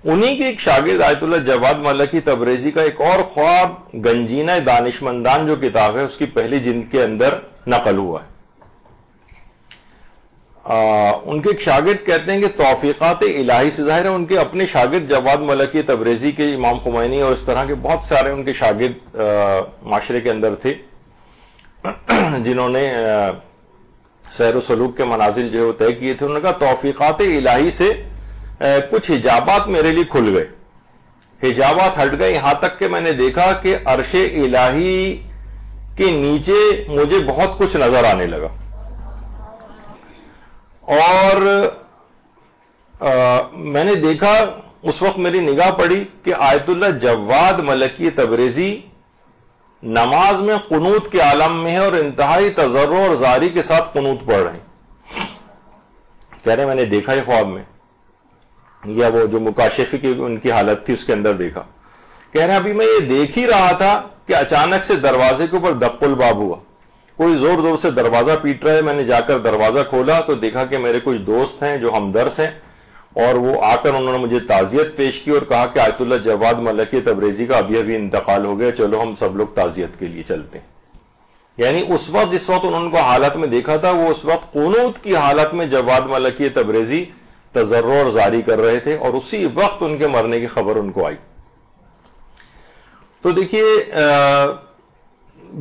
انہی کے ایک شاگرد آیت اللہ جواد ملکی تبریزی کا ایک اور خواب گنجینہ دانشمندان جو کتاب ہے اس کی پہلی جلد کے اندر نقل ہوا ہے. ان کے ایک شاگرد کہتے ہیں کہ توفیقات الہی سے ظاہر ہے ان کے اپنے شاگرد جواد ملکی تبریزی کے امام خمینی اور اس طرح کے بہت سارے ان کے شاگرد معاشرے کے اندر تھے جنہوں نے سیر و سلوک کے منازل جو ہے وہ طے کیے تھے. انہوں نے کہا توفیقات الہی سے کچھ حجابات میرے لیے کھل گئے, حجابات ہٹ گئے, یہاں تک کہ میں نے دیکھا کہ عرش الہی کے نیچے مجھے بہت کچھ نظر آنے لگا. اور میں نے دیکھا, اس وقت میری نگاہ پڑی کہ آیت اللہ جواد ملکی تبریزی نماز میں قنوت کے عالم میں ہے اور انتہائی تضرع اور زاری کے ساتھ قنوت پڑھ رہے ہیں. کہہ رہے میں نے دیکھا یہ خواب میں, یا وہ جو مکاشفی کی ان کی حالت تھی اس کے اندر دیکھا. کہہ رہے ابھی میں یہ دیکھ ہی رہا تھا کہ اچانک سے دروازے کے اوپر دق الباب ہوا, کوئی زور زور سے دروازہ پیٹ رہا ہے. میں نے جا کر دروازہ کھولا تو دیکھا کہ میرے کچھ دوست ہیں جو ہمدرس ہیں, اور وہ آ کر انہوں نے مجھے تعزیت پیش کی اور کہا کہ آیت اللہ جواد ملکی تبریزی کا ابھی انتقال ہو گیا, چلو ہم سب لوگ تعزیت کے لیے چلتے ہیں. یعنی اس وقت جس وقت انہوں نے کو حالت میں دیکھا تھا وہ اس وقت قنوت کی حالت میں جواد ملکی تبریزی تضرع اور زاری کر رہے تھے, اور اسی وقت ان کے مرنے کی خبر ان کو آئی. تو دیکھیے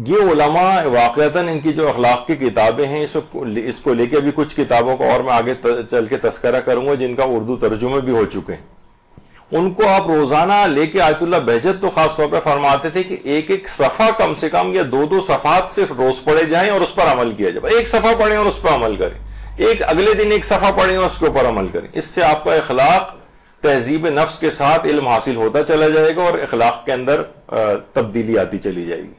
یہ علماء واقعتاً ان کی جو اخلاق کی کتابیں ہیں اس کو لے کے بھی کچھ کتابوں کو اور میں آگے چل کے تذکرہ کروں گا جن کا اردو ترجمے بھی ہو چکے ہیں. ان کو آپ روزانہ لے کے آیت اللہ بہجت تو خاص طور پہ فرماتے تھے کہ ایک ایک صفحہ کم سے کم یا دو دو صفحات صرف روز پڑھے جائیں اور اس پر عمل کیا جائے. ایک صفحہ پڑھیں اور اس پر عمل کریں, ایک اگلے دن ایک صفحہ پڑھیں اور اس کے اوپر عمل کریں. اس سے آپ کا اخلاق تہذیب نفس کے ساتھ علم حاصل ہوتا چلا جائے گا اور اخلاق کے اندر تبدیلی آتی چلی جائے گی.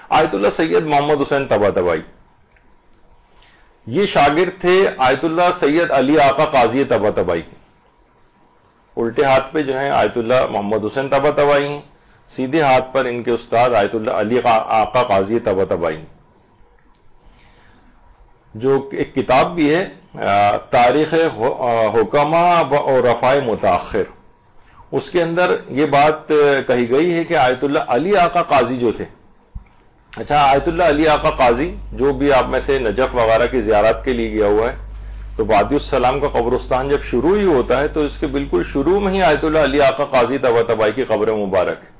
آیت اللہ سید محمد حسین طباطبائی یہ شاگرد تھے آیت اللہ سید علی آقا قاضی طباطبائی کے. الٹے ہاتھ پہ جو ہیں آیت اللہ محمد حسین طباطبائی ہیں, سیدھے ہاتھ پر ان کے استاد آیت اللہ علی آقا قاضی طباطبائی, جو ایک کتاب بھی ہے تاریخ حکما و رفاع متاخر. اس کے اندر یہ بات کہی گئی ہے کہ آیت اللہ علی آقا قاضی جو تھے, اچھا آیت اللہ علی آقا قاضی جو بھی آپ میں سے نجف وغیرہ کی زیارت کے لیے گیا ہوا ہے, تو بادی السلام کا قبرستان جب شروع ہی ہوتا ہے تو اس کے بالکل شروع میں ہی آیت اللہ علی آقا قاضی طباطبائی کی قبر مبارک ہے.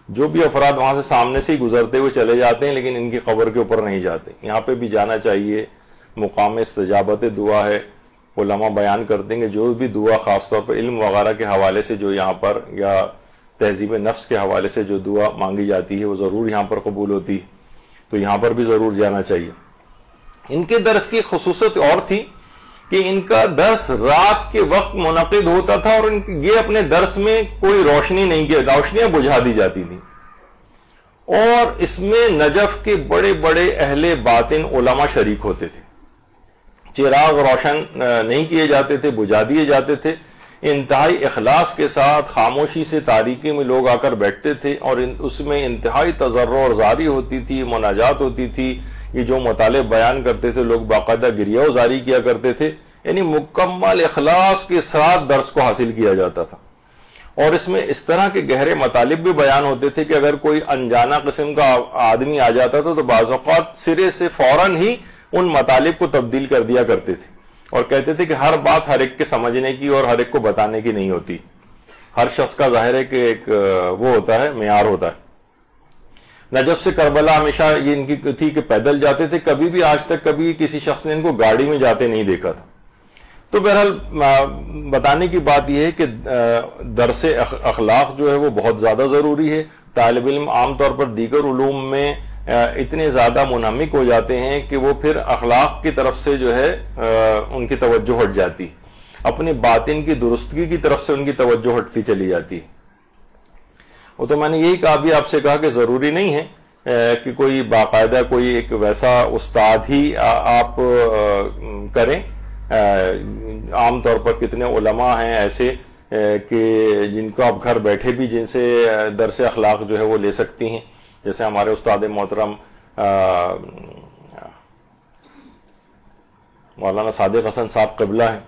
جو بھی افراد وہاں سے سامنے سے ہی گزرتے ہوئے چلے جاتے ہیں لیکن ان کی قبر کے اوپر نہیں جاتے. یہاں پہ بھی جانا چاہیے, مقام استجابت دعا ہے. علماء بیان کرتے ہیں کہ جو بھی دعا خاص طور پر علم وغیرہ کے حوالے سے جو یہاں پر یا تہذیب نفس کے حوالے سے جو دعا مانگی جاتی ہے وہ ضرور یہاں پر قبول ہوتی ہے, تو یہاں پر بھی ضرور جانا چاہیے. ان کے درس کی خصوصیت اور تھی کہ ان کا درس رات کے وقت منعقد ہوتا تھا اور یہ اپنے درس میں کوئی روشنی نہیں کی, روشنیاں بجھا دی جاتی تھیں, اور اس میں نجف کے بڑے بڑے اہل باطن علماء شریک ہوتے تھے. چراغ روشن نہیں کیے جاتے تھے, بجھا دیے جاتے تھے. انتہائی اخلاص کے ساتھ خاموشی سے تاریکی میں لوگ آ کر بیٹھتے تھے اور اس میں انتہائی تضرع اور زاری ہوتی تھی, مناجات ہوتی تھی. یہ جو مطالب بیان کرتے تھے لوگ باقاعدہ گریہ و زاری کیا کرتے تھے, یعنی مکمل اخلاص کے ساتھ درس کو حاصل کیا جاتا تھا. اور اس میں اس طرح کے گہرے مطالب بھی بیان ہوتے تھے کہ اگر کوئی انجانہ قسم کا آدمی آ جاتا تھا تو بعض اوقات سرے سے فوراً ہی ان مطالب کو تبدیل کر دیا کرتے تھے اور کہتے تھے کہ ہر بات ہر ایک کے سمجھنے کی اور ہر ایک کو بتانے کی نہیں ہوتی. ہر شخص کا ظاہر ہے کہ ایک وہ ہوتا ہے, معیار ہوتا ہے. نجف سے کربلا ہمیشہ یہ ان کی تھی کہ پیدل جاتے تھے, کبھی بھی آج تک کبھی کسی شخص نے ان کو گاڑی میں جاتے نہیں دیکھا تھا. تو بہرحال بتانے کی بات یہ ہے کہ درس اخلاق جو ہے وہ بہت زیادہ ضروری ہے. طالب علم عام طور پر دیگر علوم میں اتنے زیادہ منہمک ہو جاتے ہیں کہ وہ پھر اخلاق کی طرف سے جو ہے ان کی توجہ ہٹ جاتی, اپنی باطن کی درستگی کی طرف سے ان کی توجہ ہٹتی چلی جاتی. وہ تو میں نے یہی کہا بھی آپ سے کہا کہ ضروری نہیں ہے کہ کوئی باقاعدہ کوئی ایک ویسا استاد ہی آپ کریں. عام طور پر کتنے علماء ہیں ایسے کہ جن کو آپ گھر بیٹھے بھی جن سے درس اخلاق جو ہے وہ لے سکتی ہیں. جیسے ہمارے استاد محترم مولانا صادق حسن صاحب قبلہ ہیں,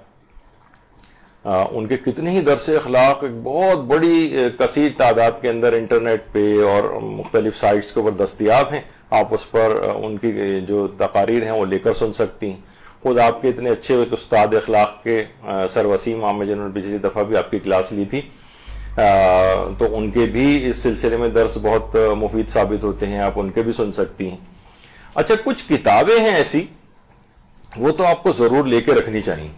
ان کے کتنے ہی درس اخلاق ایک بہت بڑی کثیر تعداد کے اندر انٹرنیٹ پہ اور مختلف سائٹس کے اوپر دستیاب ہیں. آپ اس پر ان کی جو تقاریر ہیں وہ لے کر سن سکتی ہیں. خود آپ کے اتنے اچھے استاد اخلاق کے سر وسیم عام جنہوں نے پچھلی دفعہ بھی آپ کی کلاس لی تھی, تو ان کے بھی اس سلسلے میں درس بہت مفید ثابت ہوتے ہیں, آپ ان کے بھی سن سکتی ہیں. اچھا کچھ کتابیں ہیں ایسی وہ تو آپ کو ضرور لے کے رکھنی چاہیے.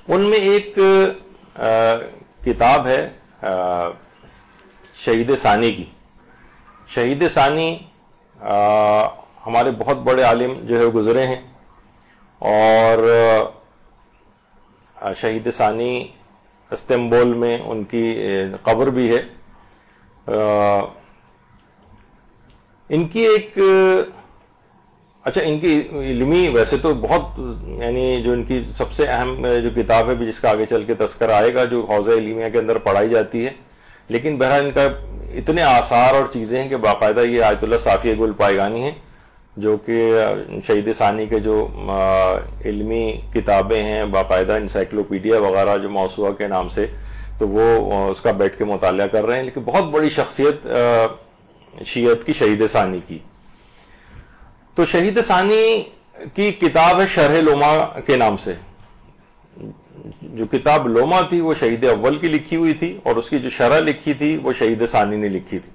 ان میں ایک کتاب ہے شہید ثانی کی. شہید ثانی ہمارے بہت بڑے عالم جو ہے گزرے ہیں, اور شہید ثانی استنبول میں ان کی قبر بھی ہے. ان کی ایک اچھا ان کی علمی ویسے تو بہت یعنی جو ان کی سب سے اہم جو کتاب ہے جس کا آگے چل کے تذکرہ آئے گا جو حوزہ علمیہ کے اندر پڑھائی جاتی ہے, لیکن بہرحال ان کا اتنے آثار اور چیزیں ہیں کہ باقاعدہ یہ آیت اللہ صافیہ گل پائیگانی ہیں جو کہ شہید ثانی کے جو علمی کتابیں ہیں باقاعدہ انسائکلوپیڈیا وغیرہ جو موسوعہ کے نام سے, تو وہ اس کا بیٹھ کے مطالعہ کر رہے ہیں. لیکن بہت بڑی شخصیت شیعت کی شہید ثانی کی. تو شہید ثانی کی کتاب ہے شرح لوما کے نام سے. جو کتاب لوما تھی وہ شہید اول کی لکھی ہوئی تھی, اور اس کی جو شرح لکھی تھی وہ شہید ثانی نے لکھی تھی.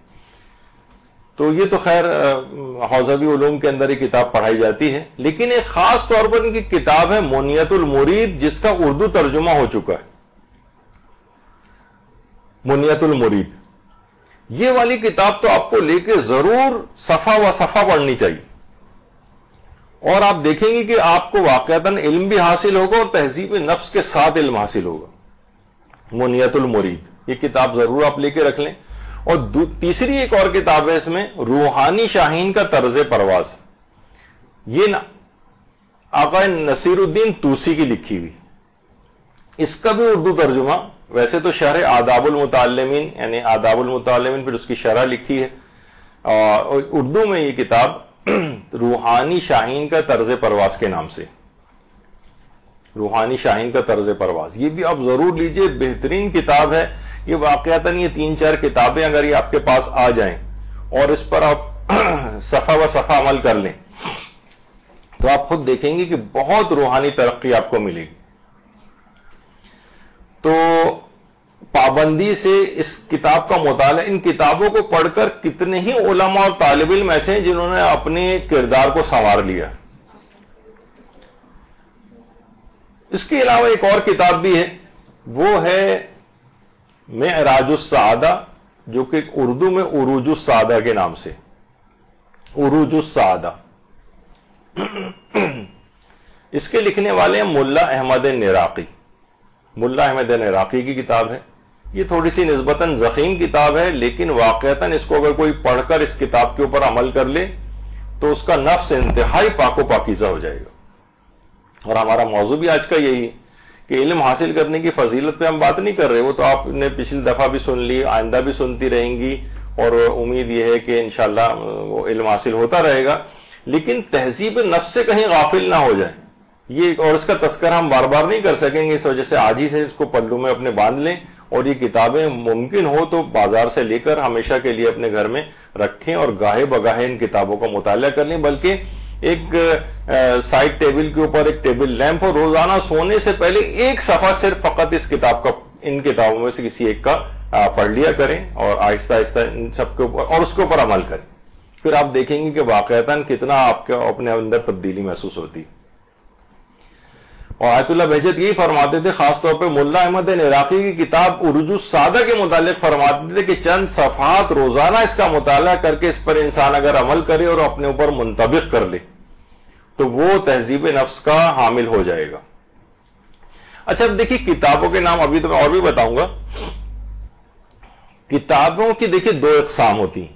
تو یہ تو خیر حوزوی علوم کے اندر یہ کتاب پڑھائی جاتی ہے, لیکن ایک خاص طور پر ان کی کتاب ہے منیت المرید جس کا اردو ترجمہ ہو چکا ہے. منیت المرید. یہ والی کتاب تو آپ کو لے کے ضرور صفحہ و صفحہ پڑھنی چاہیے, اور آپ دیکھیں گے کہ آپ کو واقعتاً علم بھی حاصل ہوگا اور تہذیب نفس کے ساتھ علم حاصل ہوگا. منیت المرید, یہ کتاب ضرور آپ لے کے رکھ لیں. اور تیسری ایک اور کتاب ہے اس میں, روحانی شاہین کا طرز پرواز. یہ آقا نصیر الدین طوسی کی لکھی ہوئی, اس کا بھی اردو ترجمہ, ویسے تو شرح آداب المتعلمین, یعنی آداب المتعلمین پھر اس کی شرح لکھی ہے, اور اردو میں یہ کتاب روحانی شاہین کا طرز پرواز کے نام سے, روحانی شاہین کا طرز پرواز. یہ بھی آپ ضرور لیجئے, بہترین کتاب ہے یہ. واقعتاً یہ 3-4 کتابیں اگر یہ آپ کے پاس آ جائیں اور اس پر آپ صفحہ و صفحہ عمل کر لیں تو آپ خود دیکھیں گے کہ بہت روحانی ترقی آپ کو ملے گی. تو پابندی سے اس کتاب کا مطالعہ, ان کتابوں کو پڑھ کر کتنے ہی علماء اور طالب علم ایسے ہیں جنہوں نے اپنے کردار کو سنوار لیا. اس کے علاوہ ایک اور کتاب بھی ہے, وہ ہے معراج السعادہ, جو کہ اردو میں عروج السعادہ کے نام سے, عروج السعادہ. اس کے لکھنے والے ہیں ملا احمد نراقی. ملا احمد نراقی کی کتاب ہے. یہ تھوڑی سی نسبتاً ضخیم کتاب ہے, لیکن واقعتاً اس کو اگر کوئی پڑھ کر اس کتاب کے اوپر عمل کر لے تو اس کا نفس انتہائی پاک و پاکیزہ ہو جائے گا. اور ہمارا موضوع بھی آج کا یہی ہے کہ علم حاصل کرنے کی فضیلت پہ ہم بات نہیں کر رہے, وہ تو آپ نے پچھلی دفعہ بھی سن لی, آئندہ بھی سنتی رہیں گی, اور امید یہ ہے کہ انشاءاللہ وہ علم حاصل ہوتا رہے گا. لیکن تہذیب نفس سے کہیں غافل نہ ہو جائیں, یہ اور اس کا تذکرہ ہم بار بار نہیں کر سکیں گے, اس وجہ سے آج ہی سے اس کو پلو میں اپنے باندھ لیں, اور یہ کتابیں ممکن ہو تو بازار سے لے کر ہمیشہ کے لیے اپنے گھر میں رکھیں, اور گاہے بگاہے ان کتابوں کا مطالعہ کر لیں. بلکہ ایک سائڈ ٹیبل کے اوپر ایک ٹیبل لیمپ, اور روزانہ سونے سے پہلے ایک صفحہ صرف فقط اس کتاب کا, ان کتابوں میں سے کسی ایک کا پڑھ لیا کریں, اور آہستہ آہستہ ان سب کے اوپر اور اس کے اوپر عمل کریں. پھر آپ دیکھیں گے کہ واقعتاً کتنا آپ کے اپنے اندر تبدیلی محسوس ہوتی. اور آیت اللہ بہجت یہی فرماتے تھے, خاص طور پہ ملا احمد نراقی کی کتاب عروج السعادہ کے متعلق فرماتے تھے کہ چند صفحات روزانہ اس کا مطالعہ کر کے اس پر انسان اگر عمل کرے اور اپنے اوپر منطبق کر لے تو وہ تہذیب نفس کا حامل ہو جائے گا. اچھا اب دیکھیے کتابوں کے نام ابھی تو میں اور بھی بتاؤں گا. کتابوں کی دیکھیے 2 اقسام ہوتی ہیں.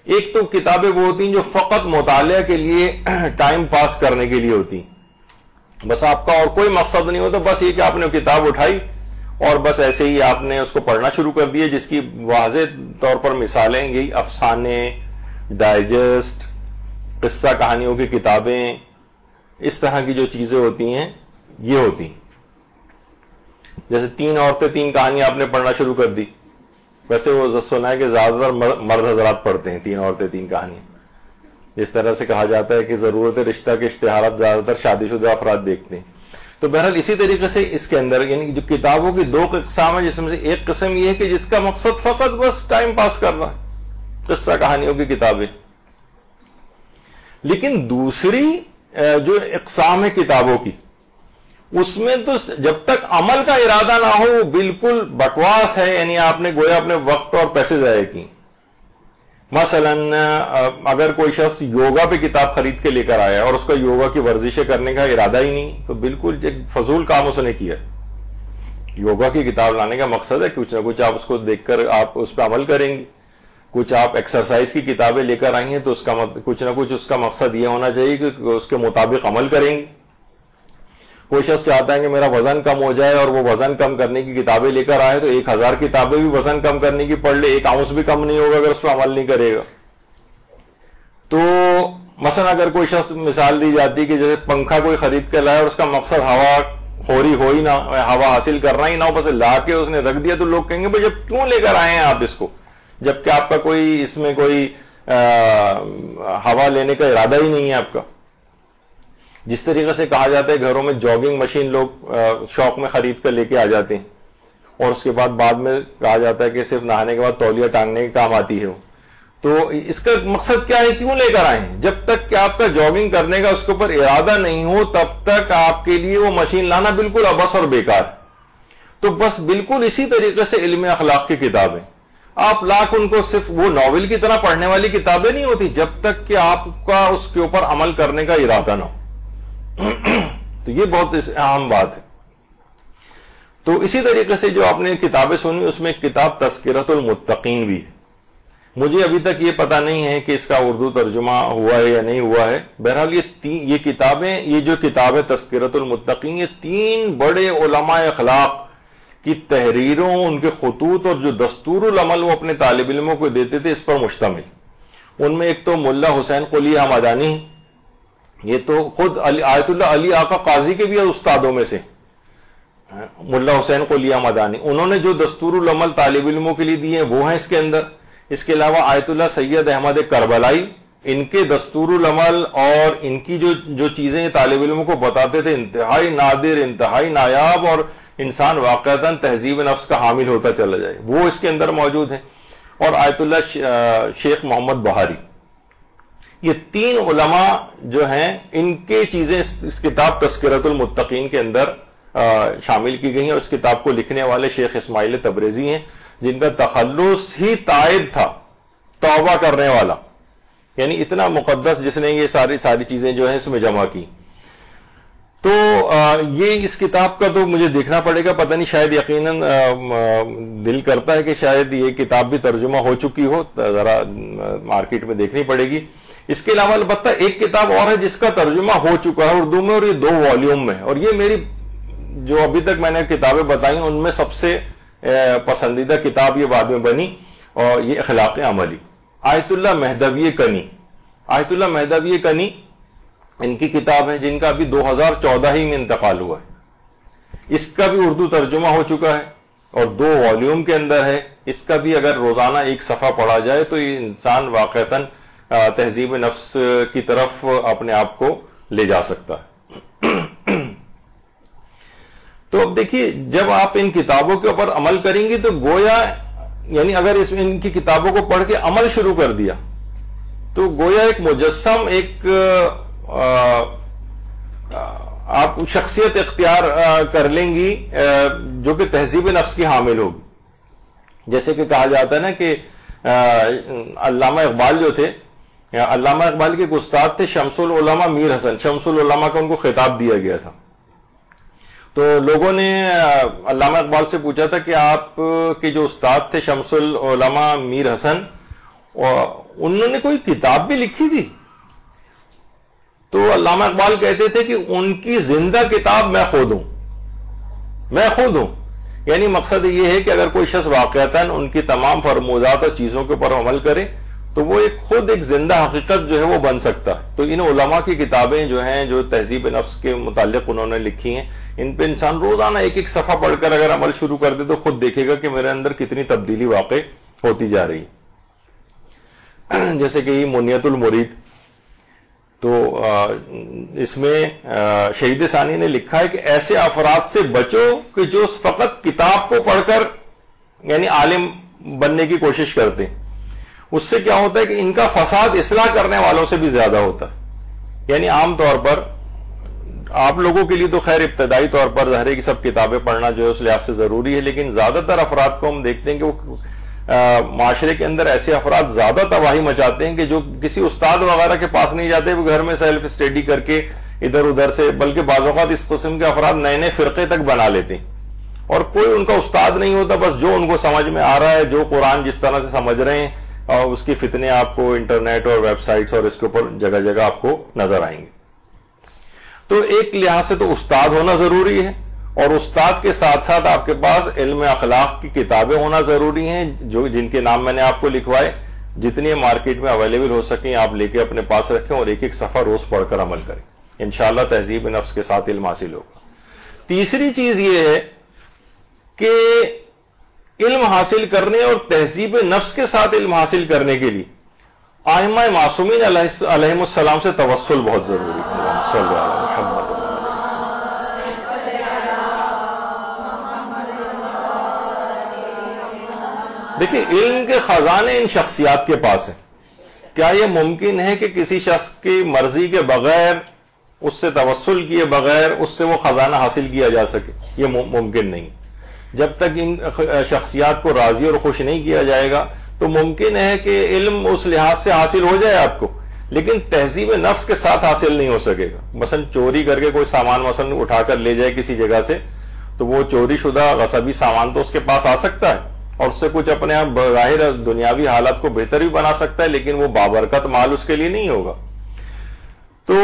ایک تو کتابیں وہ ہوتی ہیں جو فقط مطالعہ کے لیے, ٹائم پاس کرنے کے لیے ہوتی ہیں, بس آپ کا اور کوئی مقصد نہیں ہوتا, بس یہ کہ آپ نے کتاب اٹھائی اور بس ایسے ہی آپ نے اس کو پڑھنا شروع کر دیا, جس کی واضح طور پر مثالیں یہی افسانے, ڈائجسٹ, قصہ کہانیوں کی کتابیں, اس طرح کی جو چیزیں ہوتی ہیں یہ ہوتی ہیں. جیسے 3 عورتیں 3 کہانیاں آپ نے پڑھنا شروع کر دی. ویسے وہ سنا ہے کہ زیادہ تر مرد حضرات پڑھتے ہیں 3 عورتیں 3 کہانیاں. اس طرح سے کہا جاتا ہے کہ ضرورت رشتہ کے اشتہارات زیادہ تر شادی شدہ افراد دیکھتے ہیں. تو بہرحال اسی طریقے سے اس کے اندر یعنی جو کتابوں کی 2 اقسام ہیں, جس میں سے ایک قسم یہ ہے کہ جس کا مقصد فقط بس ٹائم پاس کرنا ہے, قصہ کہانیوں کی کتابیں. لیکن دوسری جو اقسام ہے کتابوں کی, اس میں تو جب تک عمل کا ارادہ نہ ہو وہ بالکل بکواس ہے, یعنی آپ نے گویا اپنے وقت اور پیسے ضائع کی. مثلا اگر کوئی شخص یوگا پہ کتاب خرید کے لے کر آیا اور اس کا یوگا کی ورزشیں کرنے کا ارادہ ہی نہیں, تو بالکل ایک فضول کام اس نے کیا. یوگا کی کتاب لانے کا مقصد ہے کچھ نہ کچھ آپ اس کو دیکھ کر آپ اس پہ عمل کریں گے. کچھ آپ ایکسرسائز کی کتابیں لے کر آئی ہیں تو اس کا کچھ نہ کچھ اس کا مقصد یہ ہونا چاہیے کہ اس کے مطابق عمل کریں گے. کوئی شخص چاہتا ہے کہ میرا وزن کم ہو جائے اور وہ وزن کم کرنے کی کتابیں لے کر آئے تو 1000 کتابیں بھی وزن کم کرنے کی پڑھ لے, 1 اونس بھی کم نہیں ہوگا اگر اس پہ عمل نہیں کرے گا. تو مثلا اگر کوئی شخص مثال دی جاتی کہ جیسے پنکھا کوئی خرید کے لائے اور اس کا مقصد ہوا خوری ہو ہی نہ, ہوا حاصل کرنا ہی نہ ہو, بس لا کے اس نے رکھ دیا, تو لوگ کہیں گے بھائی جب کیوں لے کر آئے ہیں آپ اس کو, جبکہ آپ کا کوئی اس میں کوئی ہوا لینے کا ارادہ ہی نہیں ہے آپ کا. جس طریقے سے کہا جاتا ہے گھروں میں جاگنگ مشین لوگ شوق میں خرید کر لے کے آ جاتے ہیں, اور اس کے بعد میں کہا جاتا ہے کہ صرف نہانے کے بعد تولیہ ٹانگنے کے کام آتی ہے وہ. تو اس کا مقصد کیا ہے, کیوں لے کر آئے ہیں؟ جب تک کہ آپ کا جاگنگ کرنے کا اس کے اوپر ارادہ نہیں ہو تب تک آپ کے لیے وہ مشین لانا بالکل ابس اور بیکار. تو بس بالکل اسی طریقے سے علم اخلاق کی کتابیں آپ لاکھ ان کو صرف وہ ناول کی طرح پڑھنے والی کتابیں نہیں ہوتی جب تک کہ آپ کا اس کے اوپر عمل کرنے کا ارادہ نہ ہو. تو یہ بہت اہم بات ہے. تو اسی طریقے سے جو آپ نے کتابیں سنی اس میں ایک کتاب تذکرۃ المتقین بھی ہے. مجھے ابھی تک یہ پتا نہیں ہے کہ اس کا اردو ترجمہ ہوا ہے یا نہیں ہوا ہے. بہرحال یہ کتابیں، یہ جو کتاب ہے تذکرۃ المتقین، یہ 3 بڑے علماء اخلاق کی تحریروں، ان کے خطوط اور جو دستور العمل وہ اپنے طالب علموں کو دیتے تھے اس پر مشتمل. ان میں ایک تو ملا حسین قلی حمدانی، یہ تو خود آیت اللہ علی آقا قاضی کے بھی استادوں میں سے ملا حسین قلی حمدانی. انہوں نے جو دستور العمل طالب علموں کے لیے دیے ہیں وہ ہیں اس کے اندر. اس کے علاوہ آیت اللہ سید احمد کربلائی، ان کے دستور العمل اور ان کی جو چیزیں طالب علموں کو بتاتے تھے انتہائی نادر، انتہائی نایاب، اور انسان واقعتاً تہذیب نفس کا حامل ہوتا چلا جائے، وہ اس کے اندر موجود ہیں. اور آیت اللہ شیخ محمد بہاری، یہ 3 علماء جو ہیں ان کے چیزیں اس کتاب تذکرۃ المتقین کے اندر شامل کی گئی ہیں. اور اس کتاب کو لکھنے والے شیخ اسماعیل تبریزی ہیں، جن کا تخلص ہی تائب تھا، توبہ کرنے والا، یعنی اتنا مقدس جس نے یہ ساری چیزیں جو ہیں اس میں جمع کی. تو یہ اس کتاب کا تو مجھے دیکھنا پڑے گا، پتہ نہیں، شاید یقیناً دل کرتا ہے کہ شاید یہ کتاب بھی ترجمہ ہو چکی ہو، ذرا مارکیٹ میں دیکھنی پڑے گی. اس کے علاوہ البتہ ایک کتاب اور ہے جس کا ترجمہ ہو چکا ہے اردو میں، اور یہ 2 والیوم میں، اور یہ میری جو ابھی تک میں نے کتابیں بتائی ان میں سب سے پسندیدہ کتاب یہ بعد میں بنی، اور یہ اخلاق عملی. آیت اللہ مہدوی کنی، آیت اللہ مہدوی کنی ان کی کتاب ہے جن کا ابھی 2014 ہی میں انتقال ہوا ہے. اس کا بھی اردو ترجمہ ہو چکا ہے اور 2 والیوم کے اندر ہے. اس کا بھی اگر روزانہ ایک صفحہ پڑھا جائے تو یہ انسان واقعتاً تہذیب نفس کی طرف اپنے آپ کو لے جا سکتا ہے. تو اب دیکھیے، جب آپ ان کتابوں کے اوپر عمل کریں گے تو گویا، یعنی اگر ان کی کتابوں کو پڑھ کے عمل شروع کر دیا تو گویا ایک مجسم، ایک آپ شخصیت اختیار کر لیں گی جو کہ تہذیب نفس کی حامل ہوگی. جیسے کہ کہا جاتا ہے نا کہ علامہ اقبال جو تھے، علامہ اقبال کے ایک استاد تھے شمس العلماء میر حسن. شمس العلماء کا ان کو خطاب دیا گیا تھا. تو لوگوں نے علامہ اقبال سے پوچھا تھا کہ آپ کے جو استاد تھے شمس العلماء میر حسن، انہوں نے کوئی کتاب بھی لکھی تھی؟ تو علامہ اقبال کہتے تھے کہ ان کی زندہ کتاب میں خود ہوں، میں خود ہوں. یعنی مقصد یہ ہے کہ اگر کوئی شخص واقعتاً ان کی تمام فرمودات اور چیزوں کے اوپر عمل کرے تو وہ خود ایک زندہ حقیقت جو ہے وہ بن سکتا ہے. تو ان علماء کی کتابیں جو ہیں، جو تہذیب نفس کے متعلق انہوں نے لکھی ہیں، ان پہ انسان روزانہ ایک صفحہ پڑھ کر اگر عمل شروع کر دے تو خود دیکھے گا کہ میرے اندر کتنی تبدیلی واقع ہوتی جا رہی. جیسے کہ یہ منیت المرید، تو اس میں شہید ثانی نے لکھا ہے کہ ایسے افراد سے بچو کہ جو فقط کتاب کو پڑھ کر یعنی عالم بننے کی کوشش کرتے ہیں. اس سے کیا ہوتا ہے کہ ان کا فساد اصلاح کرنے والوں سے بھی زیادہ ہوتا ہے. یعنی عام طور پر آپ لوگوں کے لیے تو خیر ابتدائی طور پر ظاہر ہے کہ سب کتابیں پڑھنا جو ہے اس لحاظ سے ضروری ہے، لیکن زیادہ تر افراد کو ہم دیکھتے ہیں کہ وہ معاشرے کے اندر ایسے افراد زیادہ تباہی مچاتے ہیں کہ جو کسی استاد وغیرہ کے پاس نہیں جاتے، وہ گھر میں سیلف اسٹڈی کر کے ادھر ادھر سے، بلکہ بعض اوقات اس قسم کے افراد نئے نئے فرقے تک بنا لیتے ہیں اور کوئی ان کا استاد نہیں ہوتا. بس جو ان کو سمجھ میں آ رہا ہے، جو قرآن جس طرح سے سمجھ رہے ہیں، اور اس کی فتنے آپ کو انٹرنیٹ اور ویب سائٹس اور اس کے اوپر جگہ جگہ آپ کو نظر آئیں گے. تو ایک لحاظ سے تو استاد ہونا ضروری ہے، اور استاد کے ساتھ ساتھ آپ کے پاس علم اخلاق کی کتابیں ہونا ضروری ہیں، جو جن کے نام میں نے آپ کو لکھوائے. جتنی مارکیٹ میں اویلیبل ہو سکیں آپ لے کے اپنے پاس رکھیں اور ایک ایک صفحہ روز پڑھ کر عمل کریں. انشاءاللہ تہذیب نفس کے ساتھ علم حاصل ہوگا. تیسری چیز یہ ہے کہ علم حاصل کرنے اور تہذیب نفس کے ساتھ علم حاصل کرنے کے لیے ائمہ معصومین علیہم السلام سے توسل بہت ضروری ہے. صلی اللہ علیہ وسلم. دیکھیں، علم کے خزانے ان شخصیات کے پاس ہیں. کیا یہ ممکن ہے کہ کسی شخص کی مرضی کے بغیر، اس سے توسل کیے بغیر اس سے وہ خزانہ حاصل کیا جا سکے؟ یہ ممکن نہیں. جب تک ان شخصیات کو راضی اور خوش نہیں کیا جائے گا تو ممکن ہے کہ علم اس لحاظ سے حاصل ہو جائے آپ کو، لیکن تہذیب نفس کے ساتھ حاصل نہیں ہو سکے گا۔ مثلا چوری کر کے کوئی سامان مثلا اٹھا کر لے جائے کسی جگہ سے، تو وہ چوری شدہ غصبی سامان تو اس کے پاس آ سکتا ہے اور اس سے کچھ اپنے آپ ظاہر دنیاوی حالات کو بہتر بھی بنا سکتا ہے، لیکن وہ بابرکت مال اس کے لیے نہیں ہوگا۔ تو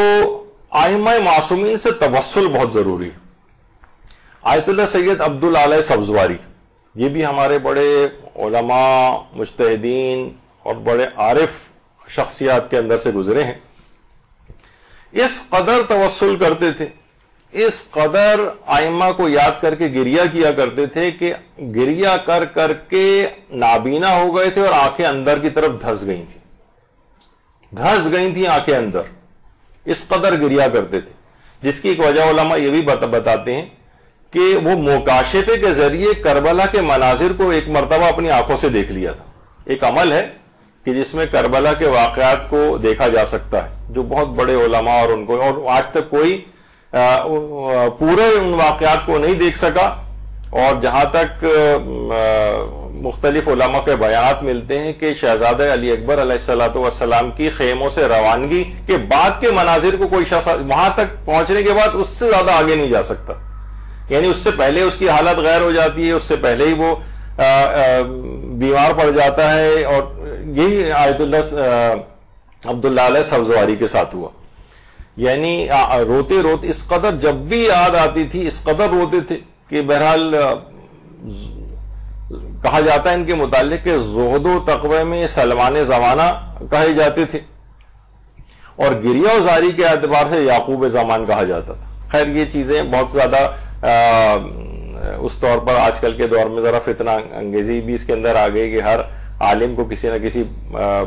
ائمہ معصومین سے توسل بہت ضروری ہے۔ آیت اللہ سید عبدالعلی سبزواری، یہ بھی ہمارے بڑے علماء، مجتہدین اور بڑے عارف شخصیات کے اندر سے گزرے ہیں۔ اس قدر توسل کرتے تھے، اس قدر ائمہ کو یاد کر کے گریہ کیا کرتے تھے کہ گریہ کر کر کے نابینا ہو گئے تھے اور آنکھیں اندر کی طرف دھس گئی تھیں آنکھیں اندر، اس قدر گریہ کرتے تھے، جس کی ایک وجہ علماء یہ بھی بتاتے ہیں کہ وہ مکاشفے کے ذریعے کربلا کے مناظر کو ایک مرتبہ اپنی آنکھوں سے دیکھ لیا تھا۔ ایک عمل ہے کہ جس میں کربلا کے واقعات کو دیکھا جا سکتا ہے، جو بہت بڑے علماء اور ان کو، اور آج تک کوئی پورے ان واقعات کو نہیں دیکھ سکا، اور جہاں تک مختلف علماء کے بیانات ملتے ہیں کہ شہزادہ علی اکبر علیہ السلام کی خیموں سے روانگی کے بعد کے مناظر کو کوئی شخص وہاں تک پہنچنے کے بعد اس سے زیادہ آگے نہیں جا سکتا، یعنی اس سے پہلے اس کی حالت غیر ہو جاتی ہے، اس سے پہلے ہی وہ بیمار پڑ جاتا ہے، اور یہی آیت اللہ عبداللہ سبزواری کے ساتھ ہوا۔ یعنی روتے روتے اس قدر جب بھی یاد آتی تھی اس قدر روتے تھے کہ بہرحال کہا جاتا ہے ان کے متعلق کہ زہد و تقوی میں سلمان زمانہ کہے جاتے تھے، اور گریہ و زاری کے اعتبار سے یعقوب زمان کہا جاتا تھا۔ خیر یہ چیزیں بہت زیادہ اس طور پر آج کل کے دور میں ذرا فتنہ انگیزی بھی اس کے اندر آ گئی کہ ہر عالم کو کسی نہ کسی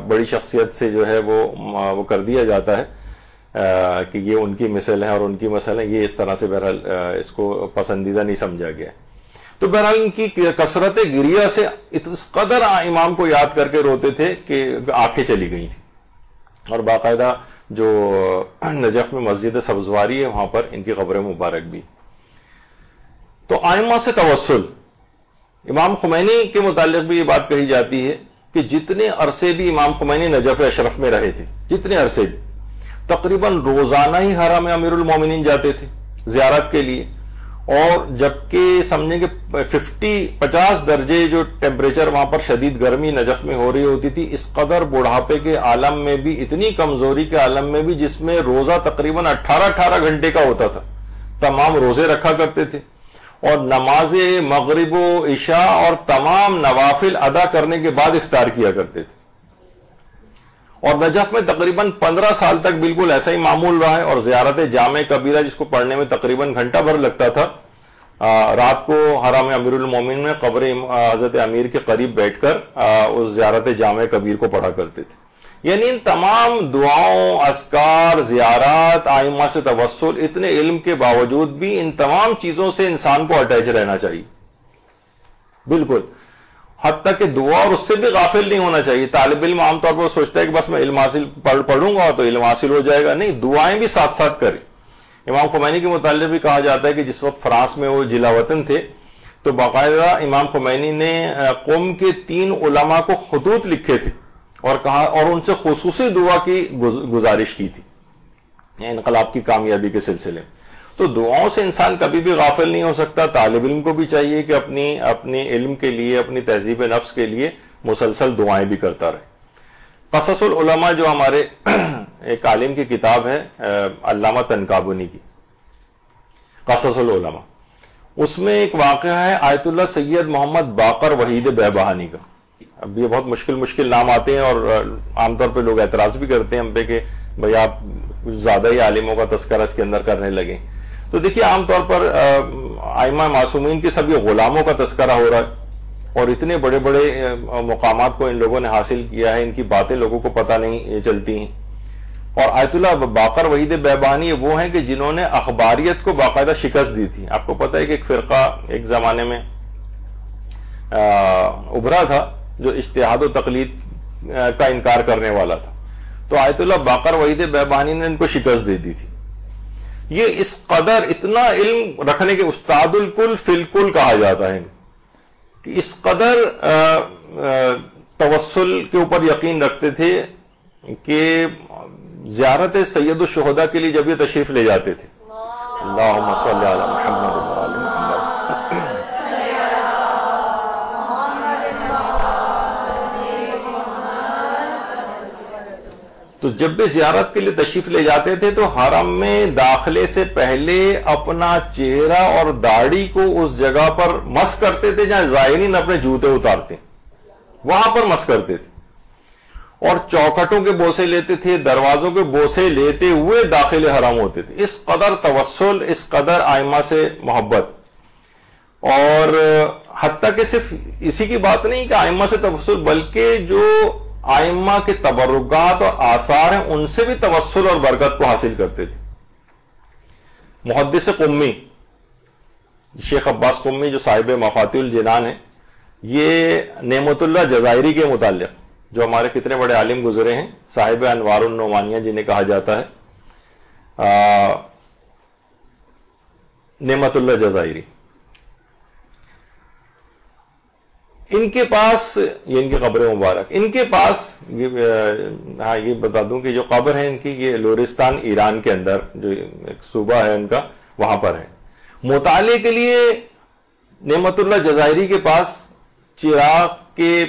بڑی شخصیت سے جو ہے وہ کر دیا جاتا ہے کہ یہ ان کی مثل ہے اور ان کی مثل ہے، یہ اس طرح سے بہرحال اس کو پسندیدہ نہیں سمجھا گیا۔ تو بہرحال ان کی کثرت گریہ سے اس قدر امام کو یاد کر کے روتے تھے کہ آنکھیں چلی گئی تھی، اور باقاعدہ جو نجف میں مسجد سبزواری ہے وہاں پر ان کی قبر مبارک بھی۔ تو ائمہ سے توسل، امام خمینی کے متعلق بھی یہ بات کہی جاتی ہے کہ جتنے عرصے بھی امام خمینی نجف اشرف میں رہے تھے، جتنے عرصے بھی تقریباً روزانہ ہی حرم امیر المومنین جاتے تھے زیارت کے لیے، اور جبکہ سمجھیں کہ 50 درجے جو ٹیمپریچر وہاں پر شدید گرمی نجف میں ہو رہی ہوتی تھی، اس قدر بڑھاپے کے عالم میں بھی، اتنی کمزوری کے عالم میں بھی، جس میں روزہ تقریباً 18 گھنٹے کا ہوتا تھا، تمام روزے رکھا کرتے تھے، اور نماز مغرب و عشاء اور تمام نوافل ادا کرنے کے بعد افطار کیا کرتے تھے۔ اور نجف میں تقریباً 15 سال تک بالکل ایسا ہی معمول رہا ہے، اور زیارت جامع کبیرہ جس کو پڑھنے میں تقریباً گھنٹہ بھر لگتا تھا، رات کو حرم امیر المومنین میں قبر حضرت امیر کے قریب بیٹھ کر اس زیارت جامع کبیر کو پڑھا کرتے تھے۔ یعنی ان تمام دعاؤں، اذکار، زیارات، ائمہ سے توسل، اتنے علم کے باوجود بھی ان تمام چیزوں سے انسان کو اٹیچ رہنا چاہیے، بالکل، حتیٰ کہ دعا اور اس سے بھی غافل نہیں ہونا چاہیے۔ طالب علم عام طور پر سوچتا ہے کہ بس میں علم حاصل پڑھوں گا تو علم حاصل ہو جائے گا، نہیں، دعائیں بھی ساتھ ساتھ کریں۔ امام خمینی کے متعلق بھی کہا جاتا ہے کہ جس وقت فرانس میں وہ جلا وطن تھے تو باقاعدہ امام خمینی نے قوم کے 3 علماء کو خطوط لکھے تھے اور کہا، اور ان سے خصوصی دعا کی گزارش کی تھی انقلاب کی کامیابی کے سلسلے میں۔ تو دعاؤں سے انسان کبھی بھی غافل نہیں ہو سکتا۔ طالب علم کو بھی چاہیے کہ اپنی علم کے لیے، اپنی تہذیب نفس کے لیے مسلسل دعائیں بھی کرتا رہے۔ قصص العلماء جو ہمارے ایک عالم کی کتاب ہے علامہ تنکابنی کی، قصص العلماء، اس میں ایک واقعہ ہے آیت اللہ سید محمد باقر وحید بہبہانی کا۔ اب یہ بہت مشکل نام آتے ہیں، اور عام طور پہ لوگ اعتراض بھی کرتے ہیں ہم پہ کہ بھئی آپ کچھ زیادہ ہی عالموں کا تذکرہ اس کے اندر کرنے لگے۔ تو دیکھیے عام طور پر ائمہ معصومین کے سب یہ غلاموں کا تذکرہ ہو رہا ہے، اور اتنے بڑے بڑے مقامات کو ان لوگوں نے حاصل کیا ہے، ان کی باتیں لوگوں کو پتہ نہیں چلتی ہیں۔ اور آیت اللہ باقر وحید بہبہانی وہ ہیں کہ جنہوں نے اخباریت کو باقاعدہ شکست دی تھی۔ آپ کو پتہ ہے کہ ایک فرقہ ایک زمانے میں ابھرا تھا جو اجتہاد و تقلید کا انکار کرنے والا تھا، تو آیت اللہ باقر وحید بہبہانی نے ان کو شکست دے دی تھی۔ یہ اس قدر اتنا علم رکھنے کے استاد الکل فی الکل کہا جاتا ہے، کہ اس قدر توسل کے اوپر یقین رکھتے تھے کہ زیارت سید الشہداء کے لیے جب یہ تشریف لے جاتے تھے، اللہم صلی علی محمد و آل محمد، تو جب بھی زیارت کے لیے تشریف لے جاتے تھے تو حرم میں داخلے سے پہلے اپنا چہرہ اور داڑھی کو اس جگہ پر مس کرتے تھے جہاں زائرین اپنے جوتے اتارتے، وہاں پر مس کرتے تھے، اور چوکھٹوں کے بوسے لیتے تھے، دروازوں کے بوسے لیتے ہوئے داخل حرم ہوتے تھے۔ اس قدر توسل، اس قدر ائمہ سے محبت، اور حتیٰ کہ صرف اسی کی بات نہیں کہ ائمہ سے توسل، بلکہ جو ائمہ کے تبرکات اور آثار ہیں ان سے بھی توسل اور برکت کو حاصل کرتے تھے۔ محدث قمی شیخ عباس قمی جو صاحب مفاتیح الجنان ہیں، یہ نعمت اللہ جزائری کے متعلق، جو ہمارے کتنے بڑے عالم گزرے ہیں، صاحب انوار النعمانیہ جنہیں کہا جاتا ہے، نعمت اللہ جزائری، ان کے پاس، یہ ان کی قبر مبارک، ان کے پاس یہ بتا دوں کہ جو قبر ہے ان کی، یہ لورستان ایران کے اندر جو ایک صوبہ ہے ان کا، وہاں پر ہے۔ مطالعے کے لیے نعمت اللہ جزائری کے پاس چراغ کے